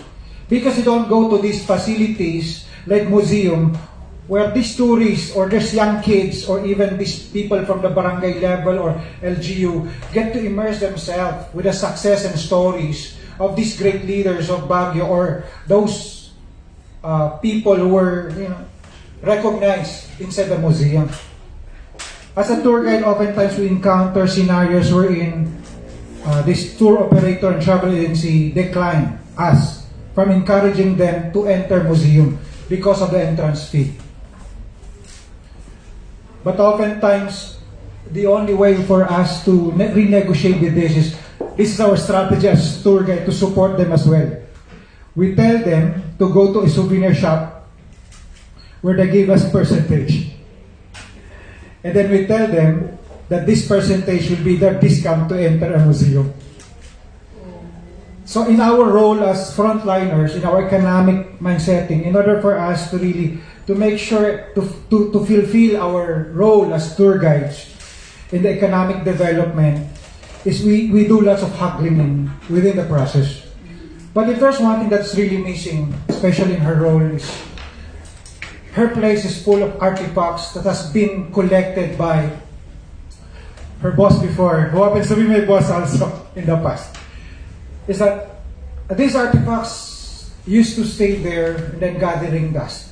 Because you don't go to these facilities like museum where these tourists or these young kids or even these people from the barangay level or LGU get to immerse themselves with the success and stories of these great leaders of Baguio or those people who were recognized inside the museum. As a tour guide, oftentimes we encounter scenarios wherein this tour operator and travel agency decline us from encouraging them to enter museum because of the entrance fee. But oftentimes, the only way for us to renegotiate with this is our strategy as tour guide to support them as well. We tell them to go to a souvenir shop where they give us percentage. And then we tell them that this percentage will be their discount to enter a museum. So in our role as frontliners, in our economic mindsetting, in order for us to really to make sure to fulfill our role as tour guides in the economic development, is we do lots of haggling within the process. But if there's one thing that's really missing, especially in her role, is her place is full of artifacts that has been collected by her boss before, who happens to be my boss also in the past. Is that these artifacts used to stay there and then gathering dust.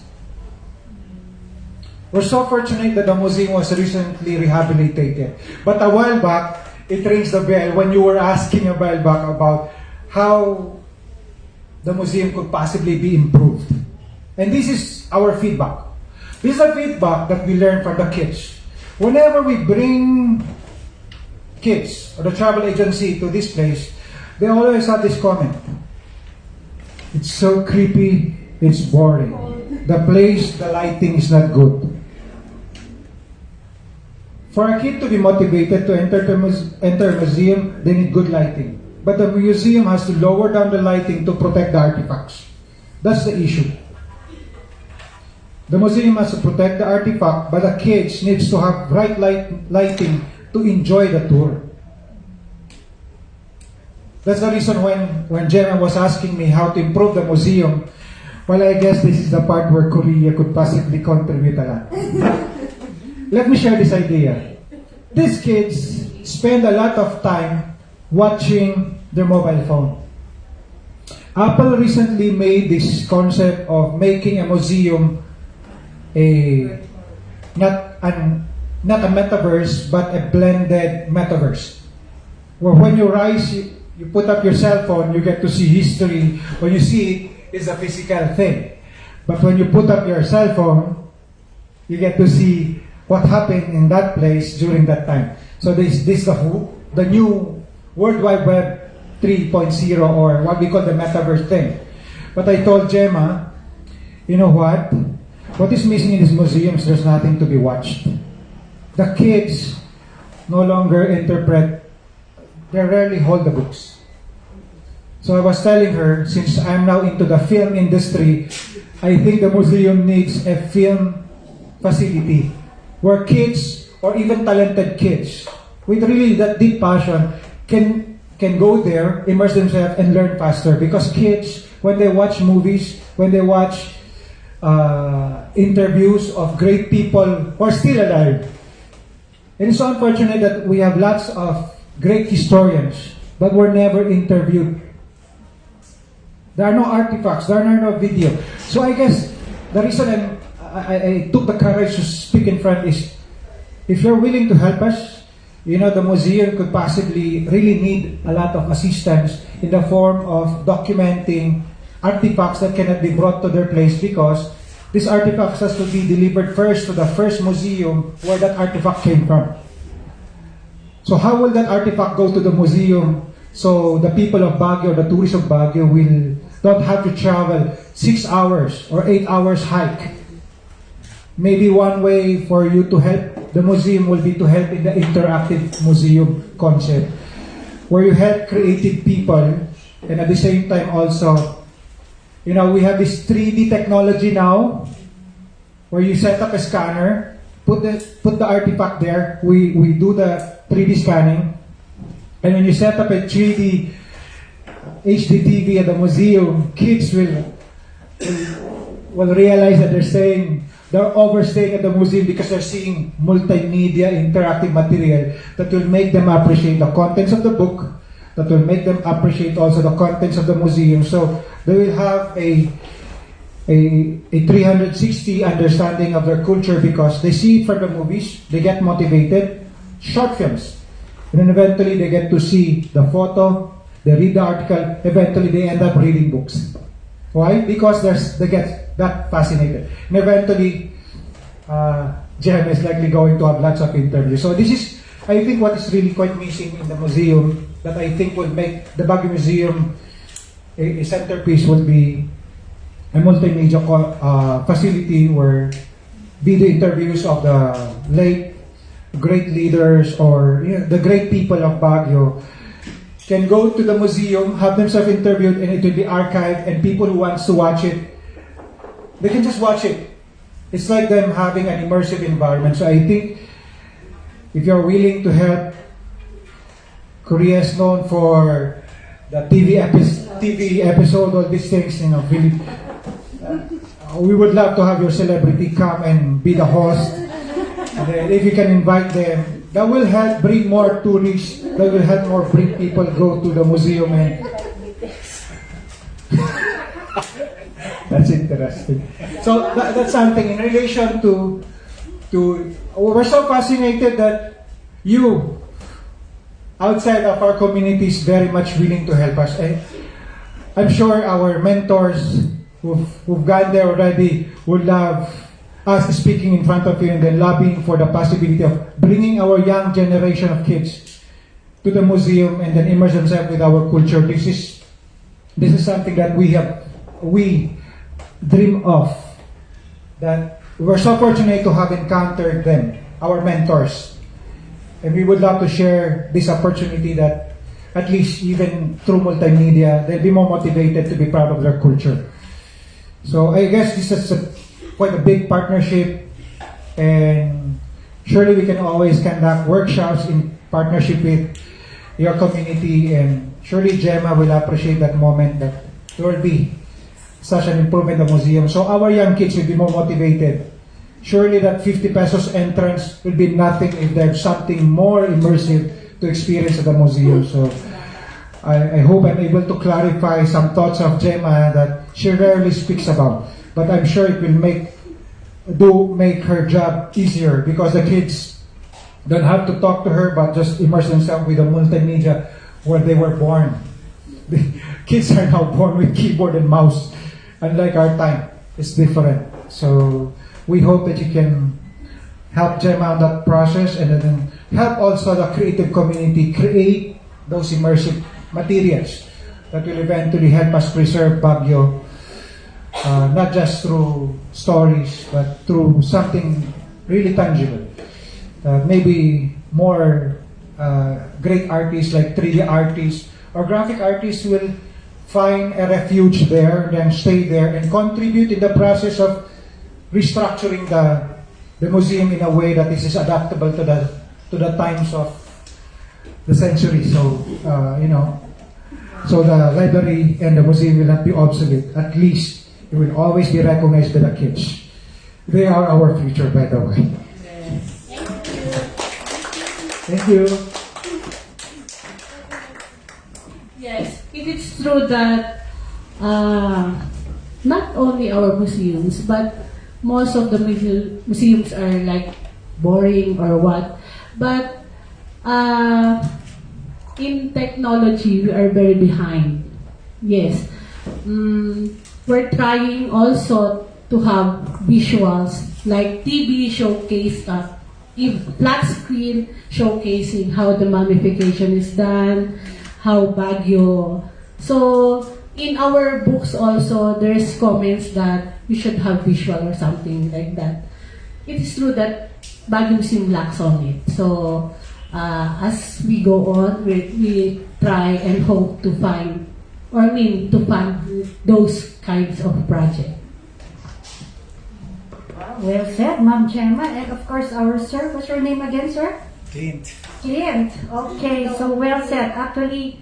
We're so fortunate that the museum was recently rehabilitated. But a while back, it rings the bell when you were asking a while back about how the museum could possibly be improved. And this is our feedback. This is the feedback that we learn from the kids. Whenever we bring kids or the travel agency to this place, they always have this comment. It's so creepy, it's boring. The place, the lighting is not good. For a kid to be motivated to enter a museum, they need good lighting. But the museum has to lower down the lighting to protect the artifacts. That's the issue. The museum has to protect the artifact, but the kids needs to have bright lighting to enjoy the tour. That's the reason when Gemma was asking me how to improve the museum, well, I guess this is the part where Korea could possibly contribute a lot. Let me share this idea. These kids spend a lot of time watching their mobile phone. Apple recently made this concept of making a museum not a metaverse, but a blended metaverse. Where when you rise, you put up your cell phone, you get to see history. When you see it, it's a physical thing. But when you put up your cell phone, you get to see what happened in that place during that time. So this is the new World Wide Web 3.0, or what we call the metaverse thing. But I told Gemma, you know what? What is missing in these museums, there's nothing to be watched. The kids no longer interpret, they rarely hold the books. So I was telling her, since I'm now into the film industry, I think the museum needs a film facility where kids, or even talented kids, with really that deep passion, can go there, immerse themselves, and learn faster. Because kids, when they watch movies, when they watch interviews of great people who are still alive, and it's so unfortunate that we have lots of great historians, but were never interviewed. There are no artifacts, there are no video. So I guess the reason I took the courage to speak in front is, if you're willing to help us, the museum could possibly really need a lot of assistance in the form of documenting artifacts that cannot be brought to their place, because these artifacts has to be delivered first to the first museum where that artifact came from. So how will that artifact go to the museum so the people of Baguio, the tourists of Baguio, will not have to travel 6 hours or 8 hours hike? Maybe one way for you to help the museum will be to help in the interactive museum concept, where you help creative people, and at the same time also, we have this 3D technology now, where you set up a scanner, put the artifact there, we do the 3D scanning, and when you set up a 3D HD TV at the museum, kids will realize that they're saying they're overstaying at the museum because they're seeing multimedia interactive material that will make them appreciate the contents of the book, that will make them appreciate also the contents of the museum. So they will have a 360 understanding of their culture because they see it from the movies, they get motivated, short films, and then eventually they get to see the photo, they read the article, eventually they end up reading books. Why? Because they get that fascinated. And eventually, Gemma is likely going to have lots of interviews. So this is, I think, what is really quite missing in the museum that I think will make the Baguio Museum a centerpiece will be a multimedia facility where video interviews of the late great leaders or the great people of Baguio can go to the museum, have themselves interviewed, and it will be archived, and people who wants to watch it, they can just watch it. It's like them having an immersive environment. So I think if you're willing to help, Korea is known for the TV episode, all these things, really, we would love to have your celebrity come and be the host. And then if you can invite them, that will help bring more tourists, that will help more bring people go to the museum. And that's interesting. So that's something in relation to we're so fascinated that you outside of our community is very much willing to help us. And I'm sure our mentors who've gone there already would love us speaking in front of you and then lobbying for the possibility of bringing our young generation of kids to the museum and then immerse themselves with our culture. This is something that we dream of, that we're so fortunate to have encountered them, our mentors. And we would love to share this opportunity that at least even through multimedia, they'll be more motivated to be proud of their culture. So I guess this is quite a big partnership, and surely we can always conduct workshops in partnership with your community, and surely Gemma will appreciate that moment that there will be such an improvement in the museum. So our young kids will be more motivated. Surely that 50 pesos entrance will be nothing if there's something more immersive to experience at the museum. So I hope I'm able to clarify some thoughts of Gemma that she rarely speaks about. But I'm sure it will make her job easier because the kids don't have to talk to her but just immerse themselves with the multimedia where they were born. The kids are now born with keyboard and mouse. Unlike our time, it's different. So we hope that you can help Gemma on that process and then help also the creative community create those immersive materials that will eventually help us preserve Baguio. Not just through stories, but through something really tangible. Maybe more great artists like 3D artists or graphic artists will find a refuge there, then stay there and contribute in the process of restructuring the museum in a way that this is adaptable to the times of the century. So, so the library and the museum will not be obsolete. At least it will always be recognized by the kids. They are our future, by the way. Yes. Thank you. Yes, it is true that not only our museums, but most of the museums are like boring or what. But in technology, we are very behind. Yes. We're trying also to have visuals like TV showcase, flat screen showcasing how the mummification is done, how Baguio. So in our books also, there's comments that we should have visual or something like that. It is true that Baguio Museum lacks on it. So as we go on, we try and hope to find, to fund those kinds of projects. Well said, Ma'am Gemma. And of course, our sir, what's your name again, sir? Clint. Clint. Okay, so well said. Actually,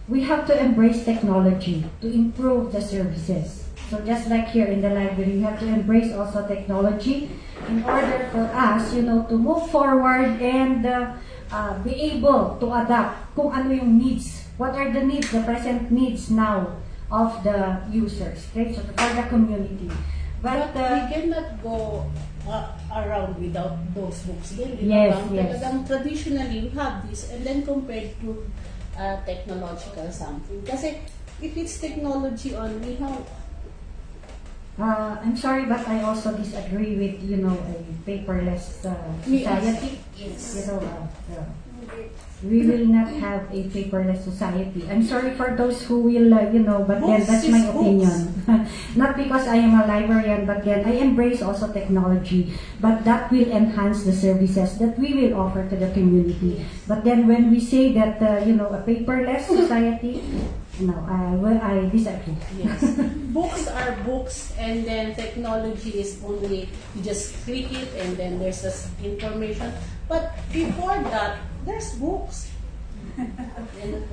we have to embrace technology to improve the services. So just like here in the library, you have to embrace also technology in order for us, to move forward and be able to adapt kung ano yung needs. What are the needs, the present needs now of the users, okay? So for the community. But we cannot go around without those books. Then, Yes, yes. Talagang traditionally, we have this and then compared to technological something. Kasi if it's technology only, how? I'm sorry, but I also disagree with, a paperless society. Yes. We will not have a paperless society. I'm sorry for those who will, but then Books that's is my books. opinion. Not because I am a librarian, but then I embrace also technology. But that will enhance the services that we will offer to the community. But then when we say that, a paperless society, no, I disagree. Yes. Books are books, and then technology is only you just click it and then there's this information. But before that, there's books.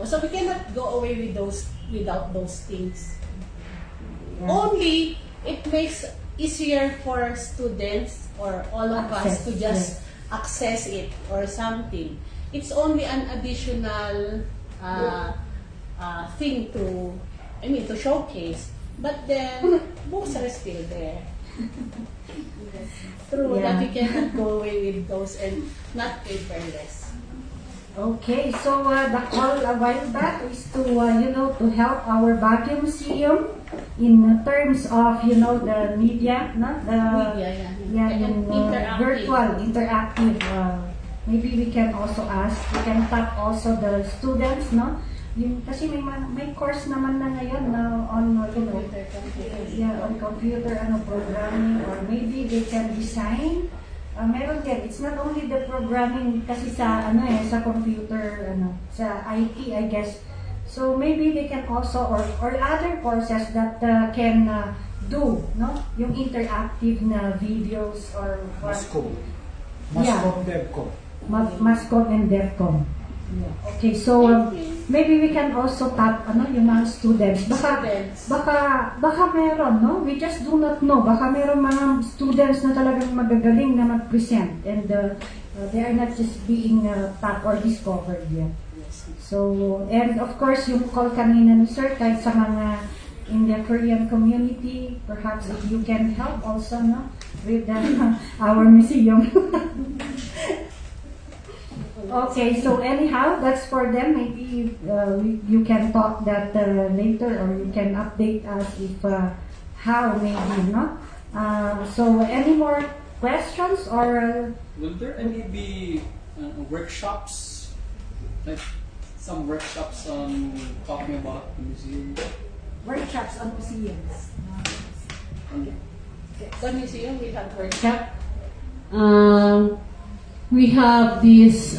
So we cannot go away with those without those things. Yeah. Only it makes easier for students or all of us to just access it or something. It's only an additional thing to showcase. But then books are still there. True that we cannot go away with those and not paperless. Okay, so the call a while back is to to help our Baguio Museum in terms of the media, no? Yung Interactive. virtual interactive. Maybe we can also tap also the students, no? Kasi may course naman na ngayon na on on computer programming, or maybe they can design. Meron din. It's not only the programming kasi sa sa computer sa IT, I guess. So maybe they can also or other courses that can do yung interactive na videos or what. Mascom and DevCom. Yeah. Okay, so maybe we can also tap yung mga students. Baka meron, no? We just do not know. Baka meron mga students na talagang magagaling na mag-present, and they are not just being tapped or discovered yet. So, and of course, yung call kanina ni Sir, kahit sa mga in the Korean community, perhaps if you can help also, no? With our museum. Okay, so anyhow, that's for them. Maybe you can talk that later, or you can update us if how maybe, no? So any more questions or? Will there any be workshops, like some workshops on talking about the museum? Workshops on museums. Sa museum, we have workshop. We have this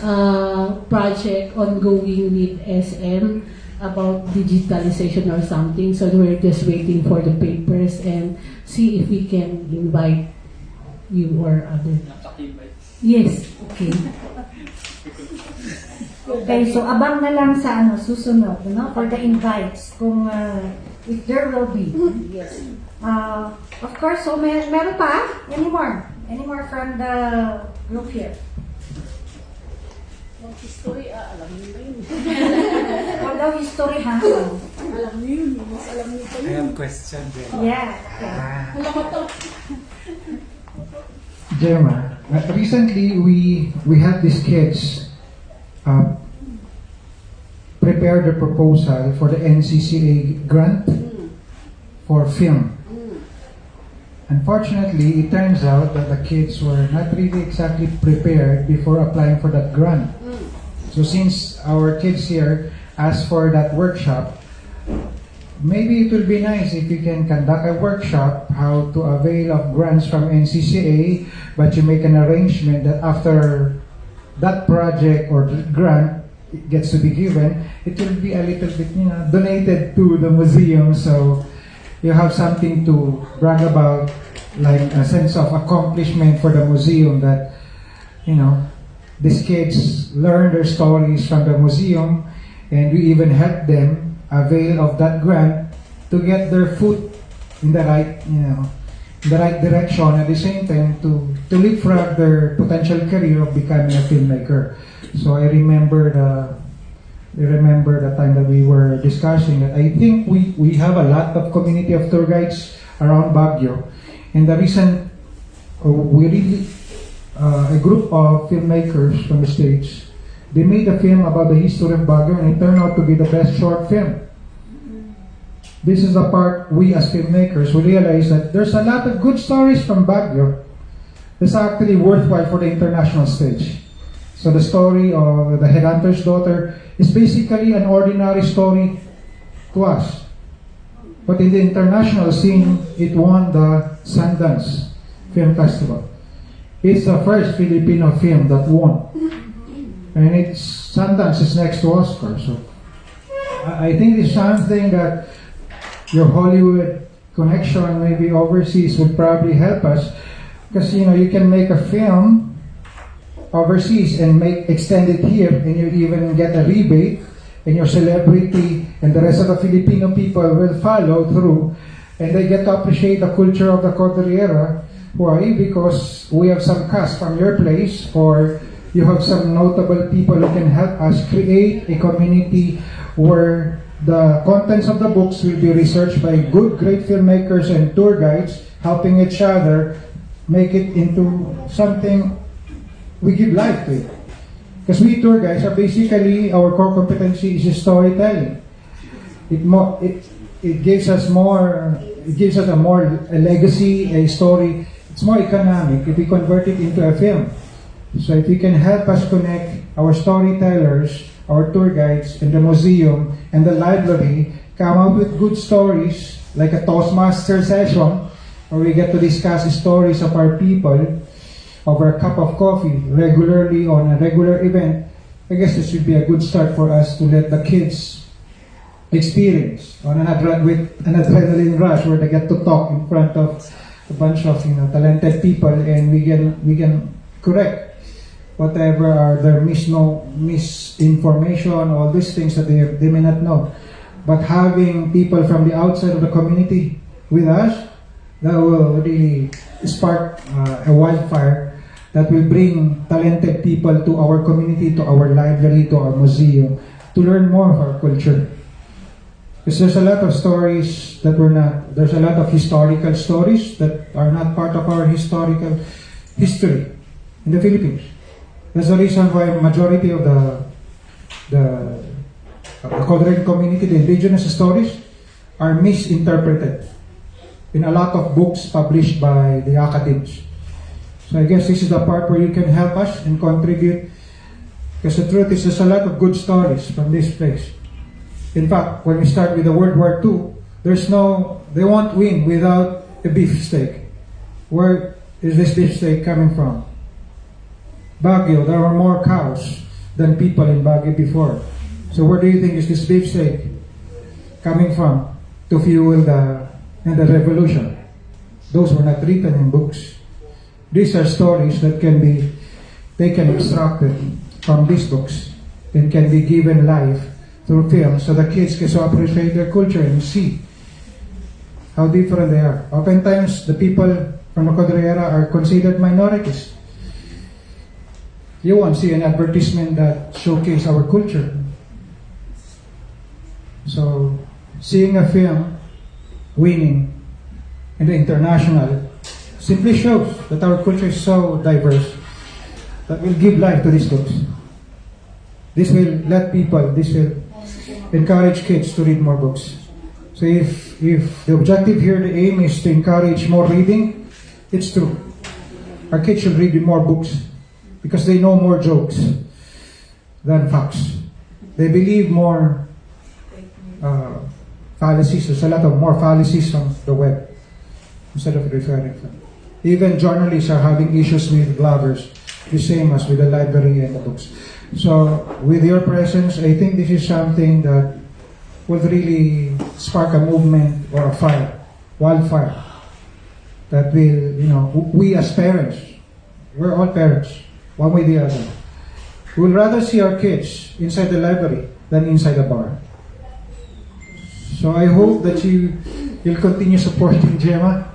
project ongoing with SM about digitalization or something. So we're just waiting for the papers and see if we can invite you or other. Yes, okay. Okay, so abang na lang sa susunod, for the invites kung if there will be. Yes. Of course, so meron pa? Any more from the group here? History, alam niyo ba yun? Although history, ha? Alam niyo yun, mas alam niyo pa yun. I have question there. Yeah. Alam mo to. Gemma, recently we had these kids prepare the proposal for the NCCA grant for film. Unfortunately, it turns out that the kids were not really exactly prepared before applying for that grant. So since our kids here asked for that workshop, maybe it will be nice if you can conduct a workshop how to avail of grants from NCCA, but you make an arrangement that after that project or grant gets to be given, it will be a little bit donated to the museum, so you have something to brag about, like a sense of accomplishment for the museum that these kids learn their stories from the museum, and we even help them avail of that grant to get their foot in the right, in the right direction, at the same time to leapfrog their potential career of becoming a filmmaker. So I remember the time that we were discussing that I think we have a lot of community of tour guides around Baguio, and the reason we really a group of filmmakers from the States, they made a film about the history of Baguio, and it turned out to be the best short film. This is the part we as filmmakers will realize that there's a lot of good stories from Baguio that's actually worthwhile for the international stage. So the story of the headhunter's daughter is basically an ordinary story to us. But in the international scene, it won the Sundance Film Festival. It's the first Filipino film that won. And Sundance is next to Oscar. So I think it's something that your Hollywood connection, maybe overseas, would probably help us. Because, you can make a film overseas and extend it here, and you even get a rebate, and your celebrity and the rest of the Filipino people will follow through, and they get to appreciate the culture of the Cordillera. Why? Because we have some cast from your place, or you have some notable people who can help us create a community where the contents of the books will be researched by good, great filmmakers and tour guides, helping each other make it into something we give life to it. Because we tour guides are basically, our core competency is storytelling. It gives us a legacy, a story. It's more economic if we convert it into a film. So if you can help us connect our storytellers, our tour guides, and the museum and the library, come up with good stories, like a Toastmaster session, where we get to discuss stories of our people over a cup of coffee regularly on a regular event. I guess this would be a good start for us to let the kids experience with an adrenaline rush, where they get to talk in front of a bunch of talented people, and we can correct whatever are their misinformation, all these things that they may not know. But having people from the outside of the community with us, that will really spark a wildfire that will bring talented people to our community, to our library, to our museum, to learn more of our culture. Because there's a lot of stories that there's a lot of historical stories that are not part of our historical history in the Philippines. That's the reason why majority of the Cordilleran community, the indigenous stories, are misinterpreted in a lot of books published by the academics. So I guess this is the part where you can help us and contribute, because the truth is there's a lot of good stories from this place. In fact, when we start with the World War II, they won't win without a beef steak. Where is this beef steak coming from? Baguio. There were more cows than people in Baguio before. So where do you think is this beef steak coming from to fuel the revolution? Those were not written in books. These are stories that can be taken, extracted from these books, and can be given life through film, so the kids can so appreciate their culture and see how different they are. Oftentimes, the people from the Cordillera are considered minorities. You won't see an advertisement that showcases our culture. So, seeing a film winning in the international simply shows that our culture is so diverse that will give life to these books. This will encourage kids to read more books. So if the objective here, the aim is to encourage more reading, it's true. Our kids should read more books because they know more jokes than facts. They believe more fallacies. There's a lot of more fallacies on the web instead of referring to them. Even journalists are having issues with bloggers, the same as with the library and the books. So with your presence, I think this is something that will really spark a movement or a fire, wildfire, that will, we as parents, we're all parents, one way or the other. We would rather see our kids inside the library than inside the bar. So I hope that you you'll continue supporting Gemma.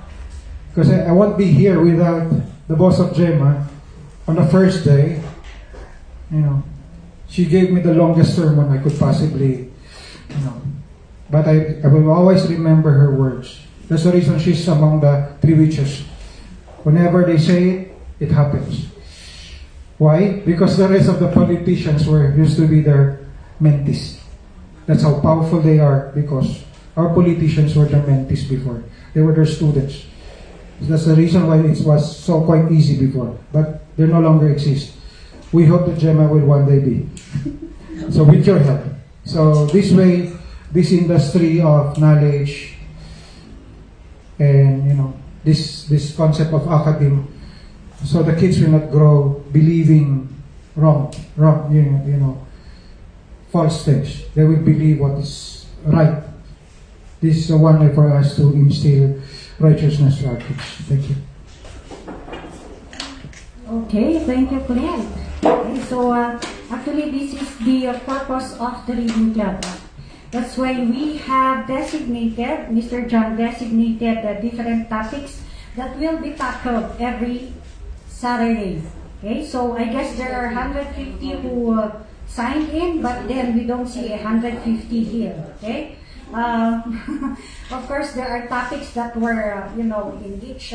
Because I won't be here without the boss of Gemma on the first day. You know, she gave me the longest sermon I could possibly, but I will always remember her words. That's the reason she's among the three witches. Whenever they say it, it happens. Why? Because the rest of the politicians used to be their mentees. That's how powerful they are, because our politicians were their mentees before. They were their students. That's the reason why it was so quite easy before. But they no longer exist. We hope that Gemma will one day be. So with your help. So this way, this industry of knowledge and this concept of academe, so the kids will not grow believing wrong, false things. They will believe what is right. This is one way for us to instill righteousness to our kids. Thank you. Okay, thank you, Glenn. Okay, so actually this is the purpose of the reading club. That's why we have designated, Mr. John designated the different topics that will be tackled every Saturday. Okay, so I guess there are 150 who signed in, but then we don't see 150 here. Okay. Of course, there are topics that were, in each.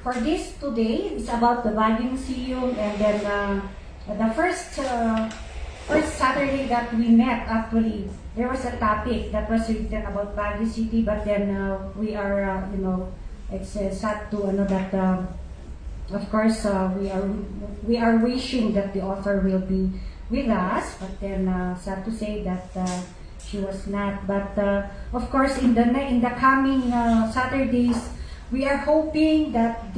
For this today, it's about the Baguio Museum, and then the first Saturday that we met, actually, there was a topic that was written about Baguio City, but then we are, it's sad to know that, of course, we are wishing that the author will be with us, but then sad to say that. She was not, but of course, in the coming Saturdays, we are hoping that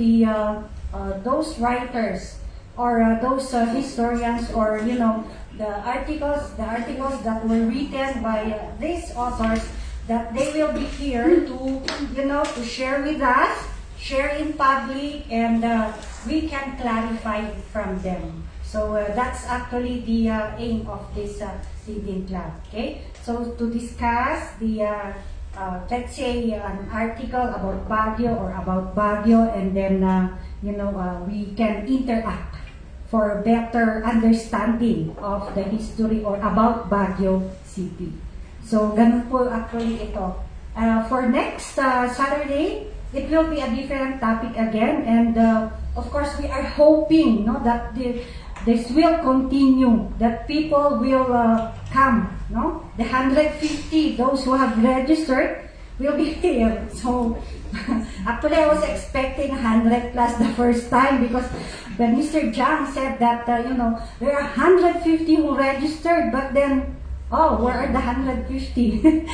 those writers or those historians or the articles that were written by these authors, that they will be here to share with us, share in public, and we can clarify from them. So that's actually the aim of this reading club. Okay. So to discuss the, let's say, an article about Baguio or about Baguio, and then, we can interact for better understanding of the history or about Baguio City. So, ganun po actually ito. For next Saturday, it will be a different topic again, and of course, we are hoping that this will continue, that people will come, the 150, those who have registered, will be here. So, actually, I was expecting 100 plus the first time, because when Mr. Jang said that, there are 150 who registered, but then, where are the 150?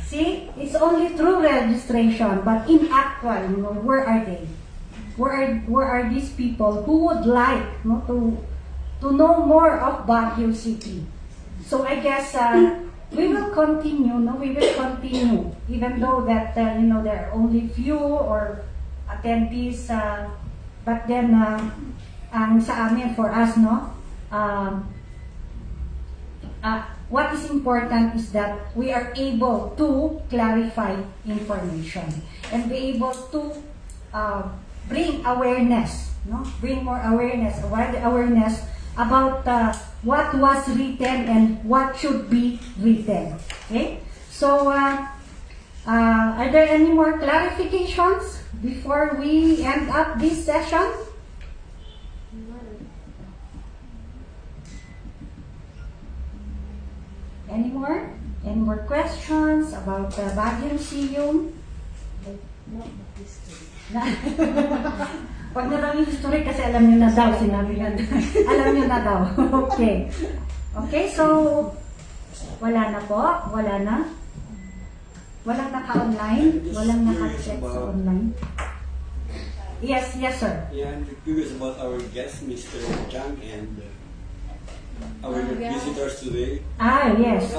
See, it's only through registration, but in actual, where are they? Where are these people who would like to know more of Baguio City? So I guess we will continue. Even though that there are only few or attendees. But then ang sa amin, for us, what is important is that we are able to clarify information and be able to bring awareness, bring more awareness, wide awareness about what was written and what should be written. Okay? So, are there any more clarifications before we end up this session? Any more? Any more questions about the Baguio Museum? Pag na daw yung history, kasi alam nyo na daw, sinabi nyo. Alam nyo na daw. Okay. Okay, so, wala na po? Wala na? Walang naka-online? Walang naka-check sa online? Yes, sir. Yeah, I'm curious about our guest, Mr. Jang, and our visitors today. Yes.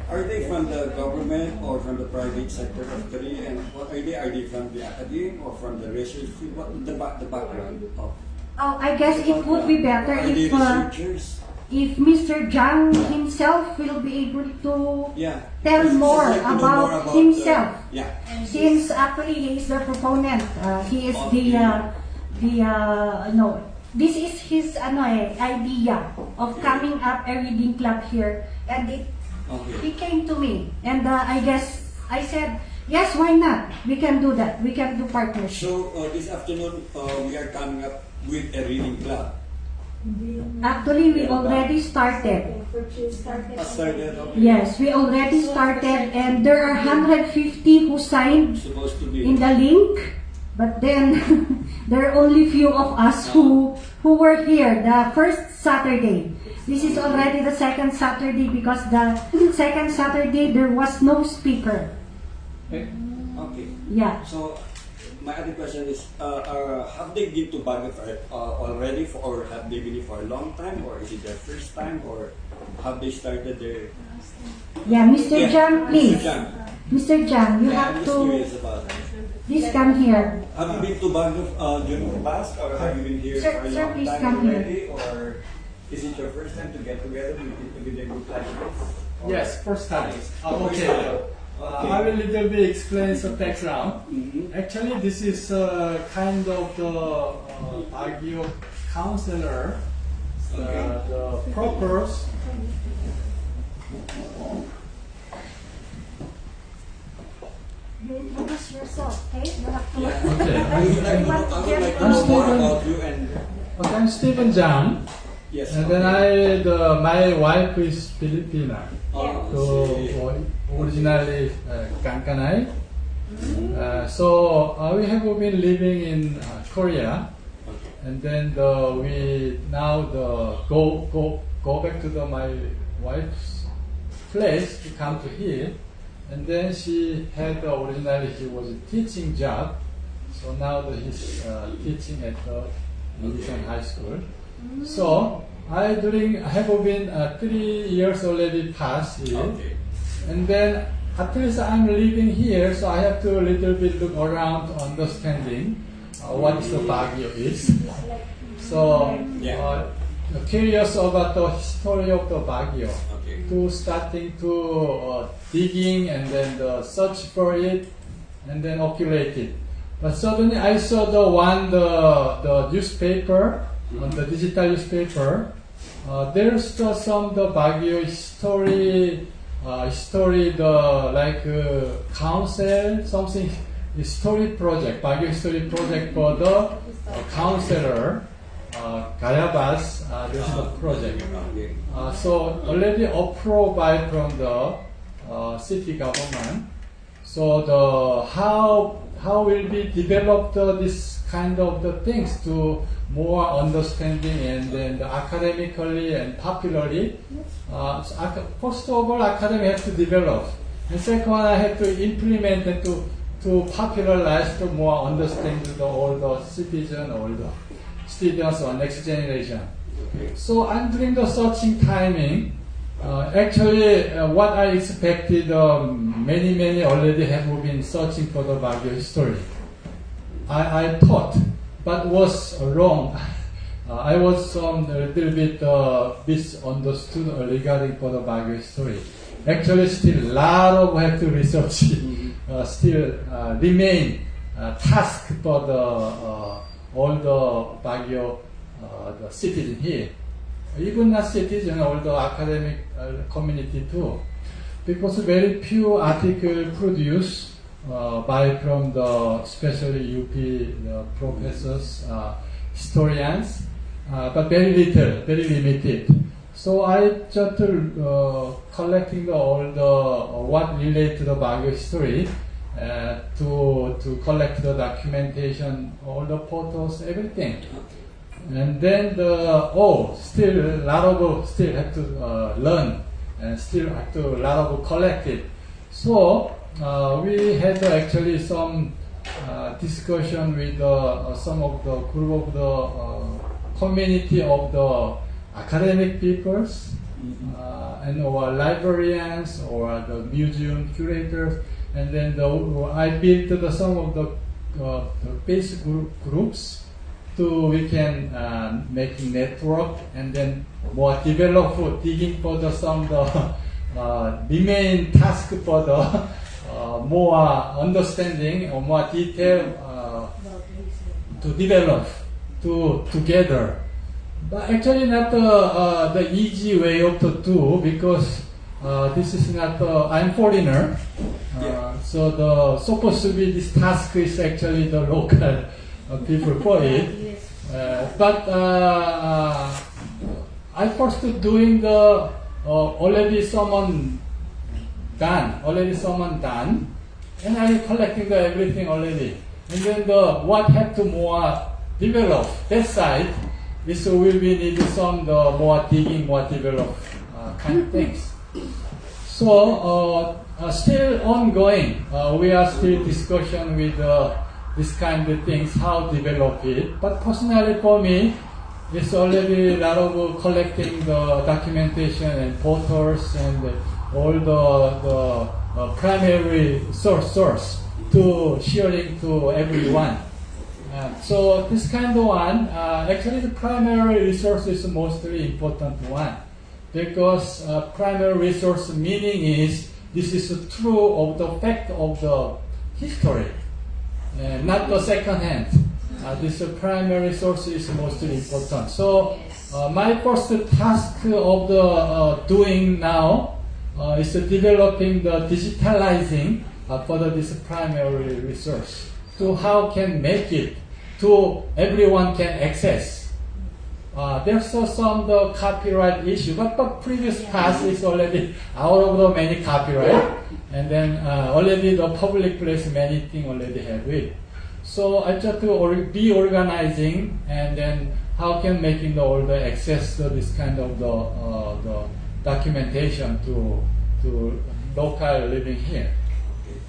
Are they from the government or from the private sector of Korea? And what are they? Are they from the academy or from the research field? What the background of? I guess it would be better Are they if researchers? if Mr. Zhang himself will be able to Yeah. tell I'd more like to know about himself. yeah. Since actually he is the proponent, he is no, this is his idea of coming up a reading club here, and he came to me, and I guess I said, yes, why not? We can do that. We can do partnership. So this afternoon we are coming up with a reading club. Actually, we already started. Started okay. Yes, we already started, and there are 150 who signed Supposed to be. in the link, but then there are only few of us who were here the first Saturday. This is already the second Saturday because the second Saturday there was no speaker. Okay. Yeah. So my other question is, have they been to Baguio already, or have they been here for a long time, or is it their first time, or have they started their? Yeah, Mr. Zhang, please. Mr. Zhang. Mr. Zhang, you Yeah, have I'm just to curious about that. please come here. Have you been to Baguio during the past, or have you been here Sir, for a sir, long please time come here. already, or is it your first time to get together with a group like this? Or- Yes, first time. First Okay. time. I will little bit explain some background. Mhm. Actually, this is kind of the Baguio counselor. The purpose. You introduce yourself, okay? You have to. Yeah. Okay. I would like to know more about you and Okay, I'm Stephen Zhang, yes. and then my wife is Filipina. So originally Kankanai. So we have been living in Korea, and then we now go back to my wife's place to come to here, and then she had originally he was a teaching job, so now he's teaching at the Mission High School. So I have been 3 years already past here. Okay. And then at least I'm living here, so I have to a little bit look around to understanding what is the Baguio is. So curious about the history of the Baguio. Okay. To starting to digging and then the search for it and then oculate it. But suddenly I saw the newspaper, on the digital newspaper. There's some the Baguio history, council, something history project, Baguio history project for the counselor, Gayabas, this is the project. Okay. So already approved from the city government. So how will be developed this kind of the things to more understanding and then academically and popularly. First of all, academy has to develop, and second one, I have to implement and to popularize to more understanding all the citizen or the students or next generation. So I'm doing the searching timing. Actually, what I expected, many already have been searching for the Baguio history. I thought, but was wrong. I was a little bit misunderstood regarding for the Baguio history. Actually, still a lot of have to research. Still remain task for all the Baguio the citizen here. Even not citizen, all the academic community too, because very few articles produced from the especially UP professors, historians, but very little, very limited. So I just collecting all the what relate to the Baguio history, to collect the documentation, all the photos, everything. And then still a lot of still have to learn, and still have to a lot of collect it. So we had actually some discussion with some of the group of the community of the academic peoples, and or librarians or the museum curators, and then I built some of the basic groups. we can make network and then more develop digging for the some remain task for the more understanding or more detail to develop together. But actually not the easy way of to do, because this is not I'm foreigner, so the supposed to be this task is actually the local people for it. But I first doing the already someone done, and I'm collecting the everything already. And then the what have to more develop that side is will be need some the more digging, more develop kind of things. So still ongoing. We are still discussion with this kind of things, how develop it. But personally for me, it's already a lot of collecting the documentation and photos and all the primary source to sharing to everyone. So this kind of one, actually the primary resource is the mostly important one, because primary resource meaning is this is true of the fact of the history, not the second hand. This primary source is mostly important. So my first task of the doing now is developing the digitalizing for this primary resource. To how can make it to everyone can access. There's some the copyright issue, but the previous past is already out of the many copyright, and then already the public place many things already have it. So I try to be organizing, and then how can making all the access to this kind of the documentation to local living here.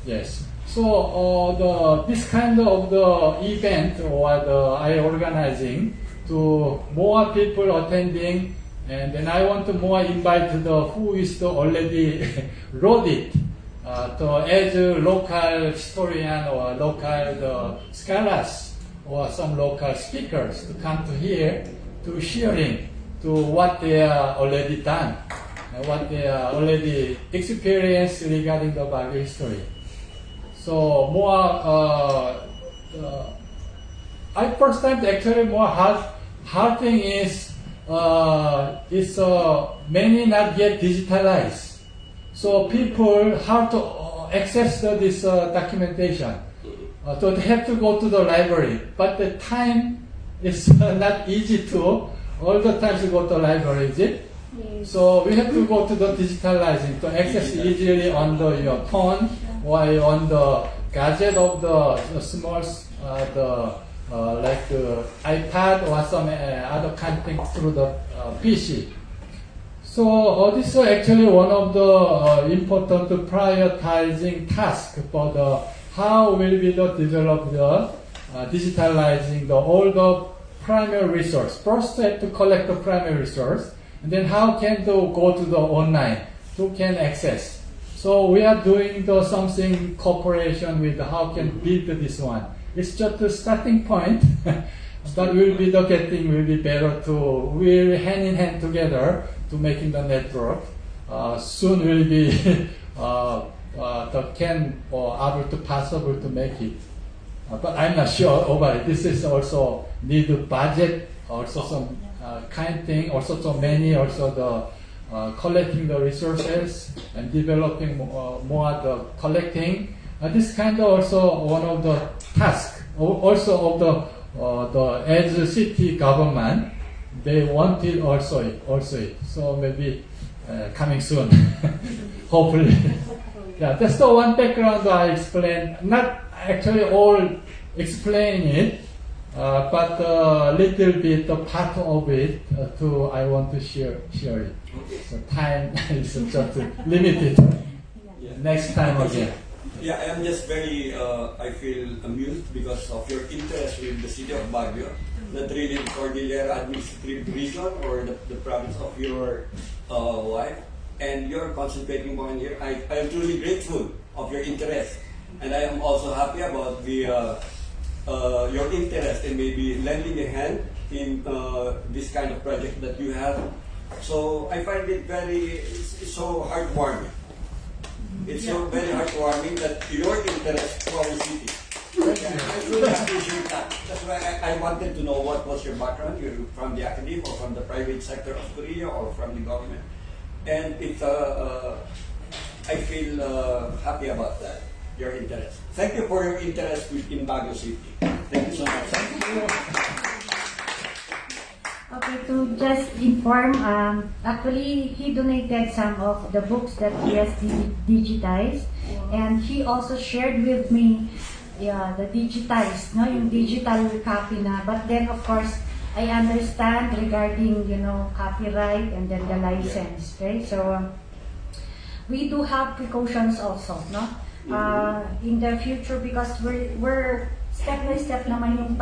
Yes. So this kind of the event or I organizing to more people attending, and then I want to more invite who is already wrote it as a local historian or local scholars or some local speakers to come to here to sharing to what they are already done, what they are already experienced regarding the Baguio history. So more, I first time actually more hard thing is many not yet digitalized. So people have to access this documentation. So they have to go to the library, but the time is not easy to all the time to go to the library, is it? Yes. So we have to go to the digitalizing to access easily on your phone or on the gadget of the small like the iPad or some other kind of thing through the PC. So this is actually one of the important prioritizing tasks for the how will we develop the digitalizing all the primary resource. First, have to collect the primary resource, and then how can they go to the online to can access. So we are doing something cooperation with how can build this one. It's just a starting point, but will be getting will be better to we'll hand in hand together to making the network. Soon will be the can or able to possible to make it. But I'm not sure about it. This is also need budget, also some kind thing, also so many, also the collecting the resources and developing more the collecting. This kind of also one of the tasks, also of the as a city government, they wanted also it. So maybe coming soon, hopefully. Yeah, that's the one background I explained. Not actually all explain it, but a little bit the part of it I want to share it. So time is just limited. Next time again. Yeah, I am just very, I feel amused because of your interest with the city of Baguio, not really the Cordillera administrative region or the province of your wife, and you're concentrating on here. I am truly grateful of your interest, and I am also happy about the your interest and maybe lending a hand in this kind of project that you have. So I find it it's so heartwarming. It's so very heartwarming that your interest for our city. I truly appreciate that. That's why I wanted to know what was your background. You're from the academy or from the private sector of Korea or from the government. And I feel happy about that, your interest. Thank you for your interest in Baguio City. Thank you so much. Okay, to just inform, actually he donated some of the books that he has digitized, and he also shared with me the digitized, no, yung digital copy na. But then of course, I understand regarding, copyright and then the license, okay? So we do have precautions also, no? In the future, because we're step by step naman yung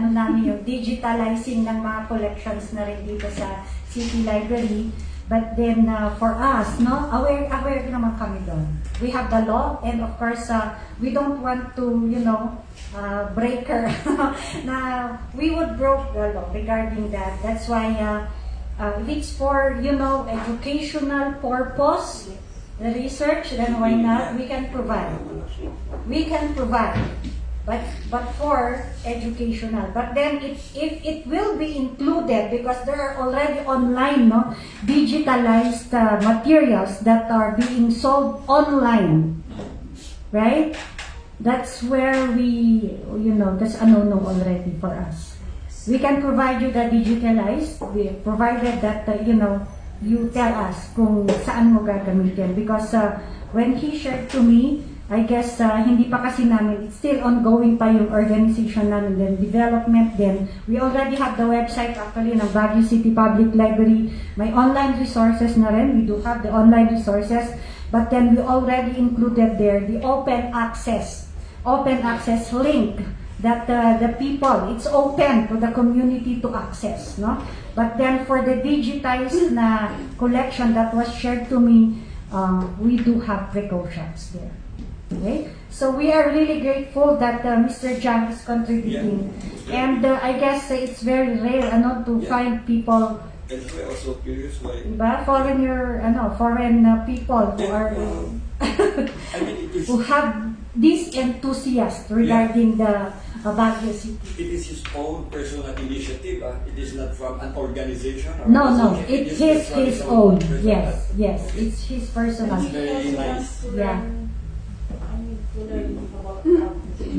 namin yung digitalizing ng mga collections na rin dito sa City Library. But then for us, no, aware naman kami doon. We have the law, and of course we don't want to, break her. Na we would broke the law regarding that. That's why if it's for, educational purpose, the research, then why not? We can provide. But for educational. But then if it will be included, because there are already online, no, digitalized materials that are being sold online, right? That's where we, that's a no-no already for us. We can provide you the digitalized, provided that, you tell us kung saan mo gagamitin. Because when he shared to me, I guess hindi pa kasi namin, it's still ongoing pa yung organization namin, then development, then we already have the website actually ng Baguio City Public Library. May online resources na rin, we do have the online resources, but then we already included there the open access link that the people, it's open to the community to access, no? But then for the digitized na collection that was shared to me, we do have precautions there. Okay, so we are really grateful that Mr. Jang is contributing, and I guess it's very rare, to find people. And I'm also curious why. Diba? Foreign people who are who have this enthusiast regarding the Baguio City. It is his own personal initiative. It is not from an organization. Or No, association. it's his own. Yes, it's his personal. It's very nice. Yeah.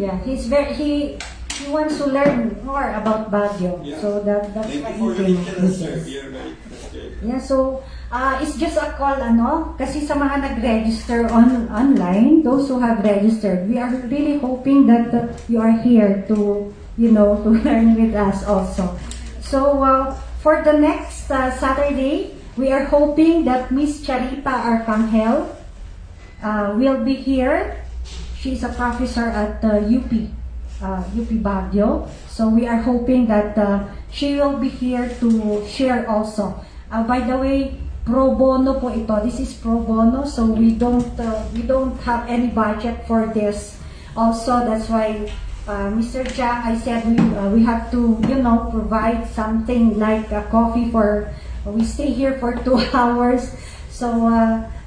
Yeah, he wants to learn more about Baguio. Yeah. So that's Thank why you for your he interest, sir. came. You're very interested. Yeah, so it's just a call, kasi sa mga nag-register online, those who have registered, we are really hoping that you are here to, to learn with us also. So for the next Saturday, we are hoping that Miss Charipa Arcangel will be here. She's a professor at UP Baguio. So we are hoping that she will be here to share also. By the way, pro bono po ito. This is pro bono, so we don't have any budget for this. Also, that's why Mr. Jang, I said we have to, provide something like a coffee we stay here for 2 hours. So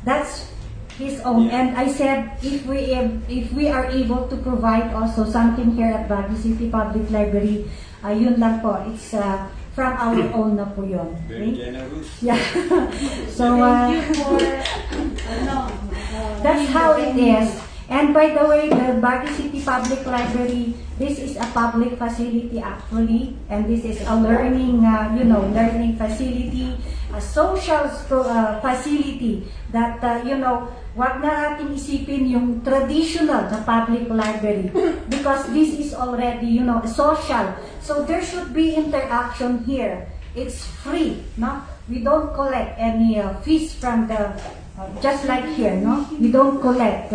that's his own. And I said if we are able to provide also something here at Baguio City Public Library, yun lang po. It's from our own na po yun. Very Okay? generous. Yeah. So that's how it is. And by the way, the Baguio City Public Library, this is a public facility actually, and this is a learning, learning facility, a social facility that, wag na natin isipin yung traditional na public library because this is already, social. So there should be interaction here. It's free, no? We don't collect any fees from the, just like here, no? We don't collect.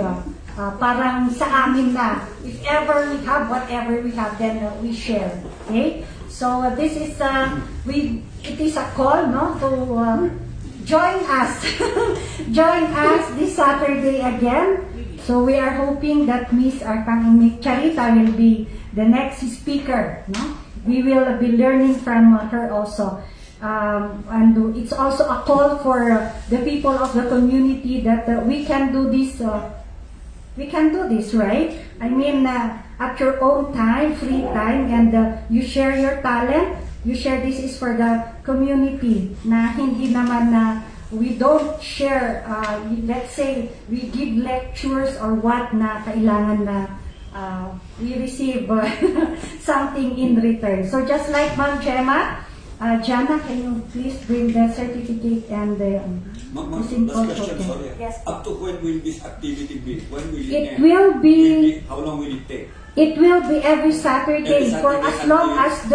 Parang sa amin na, if ever we have whatever we have, then we share. Okay? So this is it is a call, no, to join us. Join us this Saturday again. So we are hoping that Miss Charita will be the next speaker. No? We will be learning from her also. And it's also a call for the people of the community that we can do this. We can do this, right? I mean, at your own time, free time, and you share your talent. You share, this is for the community. Na hindi naman na we don't share. Let's say we give lectures or what na kailangan na we receive something in return. So just like Ma'am Gemma, Gemma, can you please bring the certificate and the simple last question, token? sorry. Yes. Up to when will this activity be? When will it It end? will be. How long will it take? It will be every Saturday, Every for Saturday as long until- as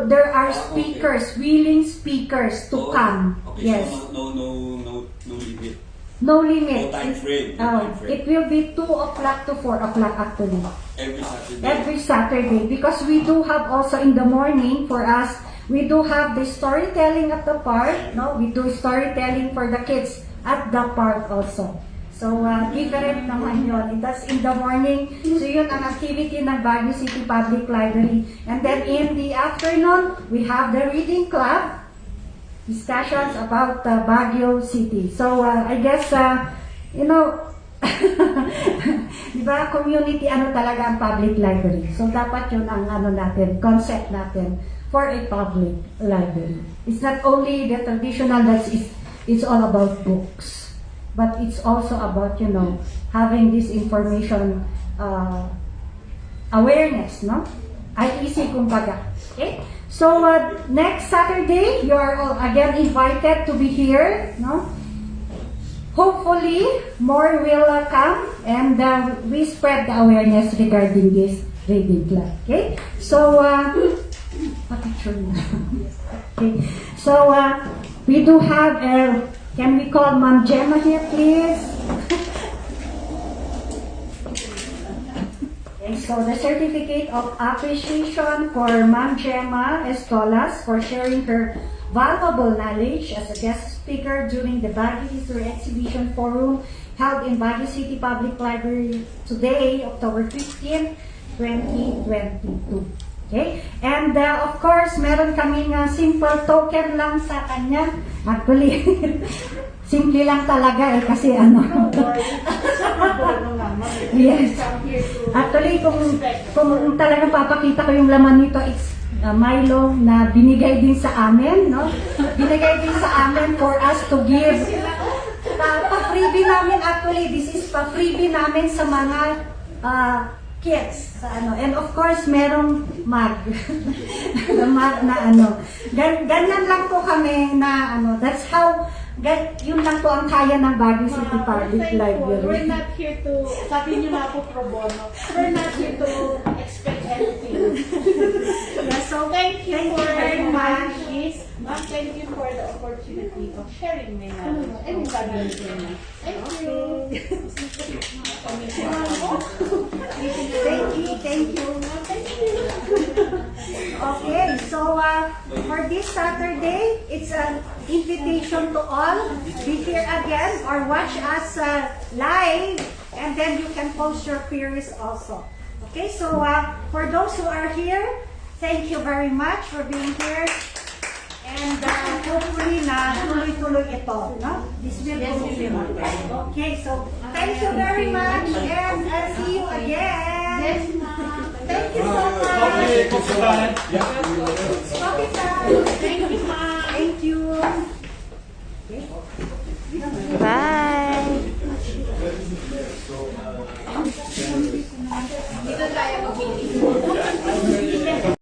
there are okay. speakers, willing speakers to Oh, come. Okay, Yes. so no limit. No limit. No time frame. No time frame. It will be 2 o'clock to 4 o'clock actually. Every Saturday. Every Saturday. Because we do have also in the morning for us, we do have the storytelling at the park. No, we do storytelling for the kids at the park also. So, different naman yun. That's in the morning. So, yun ang activity ng Baguio City Public Library. And then in the afternoon, we have the reading club. Discussions about Baguio City. So, I guess, you know, di ba, community, ano talaga ang public library. So, dapat yun ang ano natin, concept natin for a public library. It's not only the traditional, it's all about books. But it's also about, you know, having this information awareness, no? IEC kumbaga. Okay? So, next Saturday, you are all again invited to be here, no? Hopefully, more will come and we spread the awareness regarding this reading club. Okay? So, okay. So, we do have can we call Ma'am Gemma here, please? Okay, so the certificate of appreciation for Ma'am Gemma Estolas for sharing her valuable knowledge as a guest speaker during the Baguio History Exhibition Forum held in Baguio City Public Library today, October 15, 2022. Okay? And of course, meron kaming simple token lang sa kanya. Actually, simple lang talaga kasi ano. Yes. Actually, kung talagang papakita ko yung laman nito, it's Milo na binigay din sa amin, no? Binigay din sa amin for us to give. Pa-freebie namin actually, this is pa-freebie namin sa mga kids sa ano. And of course, merong mug. The mug na ano. Ganyan lang po kami na ano. That's how, yun lang po ang kaya ng Baguio City Public Library. We're not here to, sabi niyo na po pro bono, we're not here to expect anything. Yeah, so thank you very much. Ma'am, thank you for the opportunity of sharing my knowledge. And thank you. Thank you. Okay, so for this Saturday, it's an invitation to all. Be here again or watch us live, and then you can post your queries also. Okay, so for those who are here, thank you very much for being here. And hopefully na tuloy-tuloy ito, no? This will continue. Okay, so thank you very much and I'll see you again. Yes, ma'am. Thank you so much. Okay, Coffee time. Thank you, ma'am.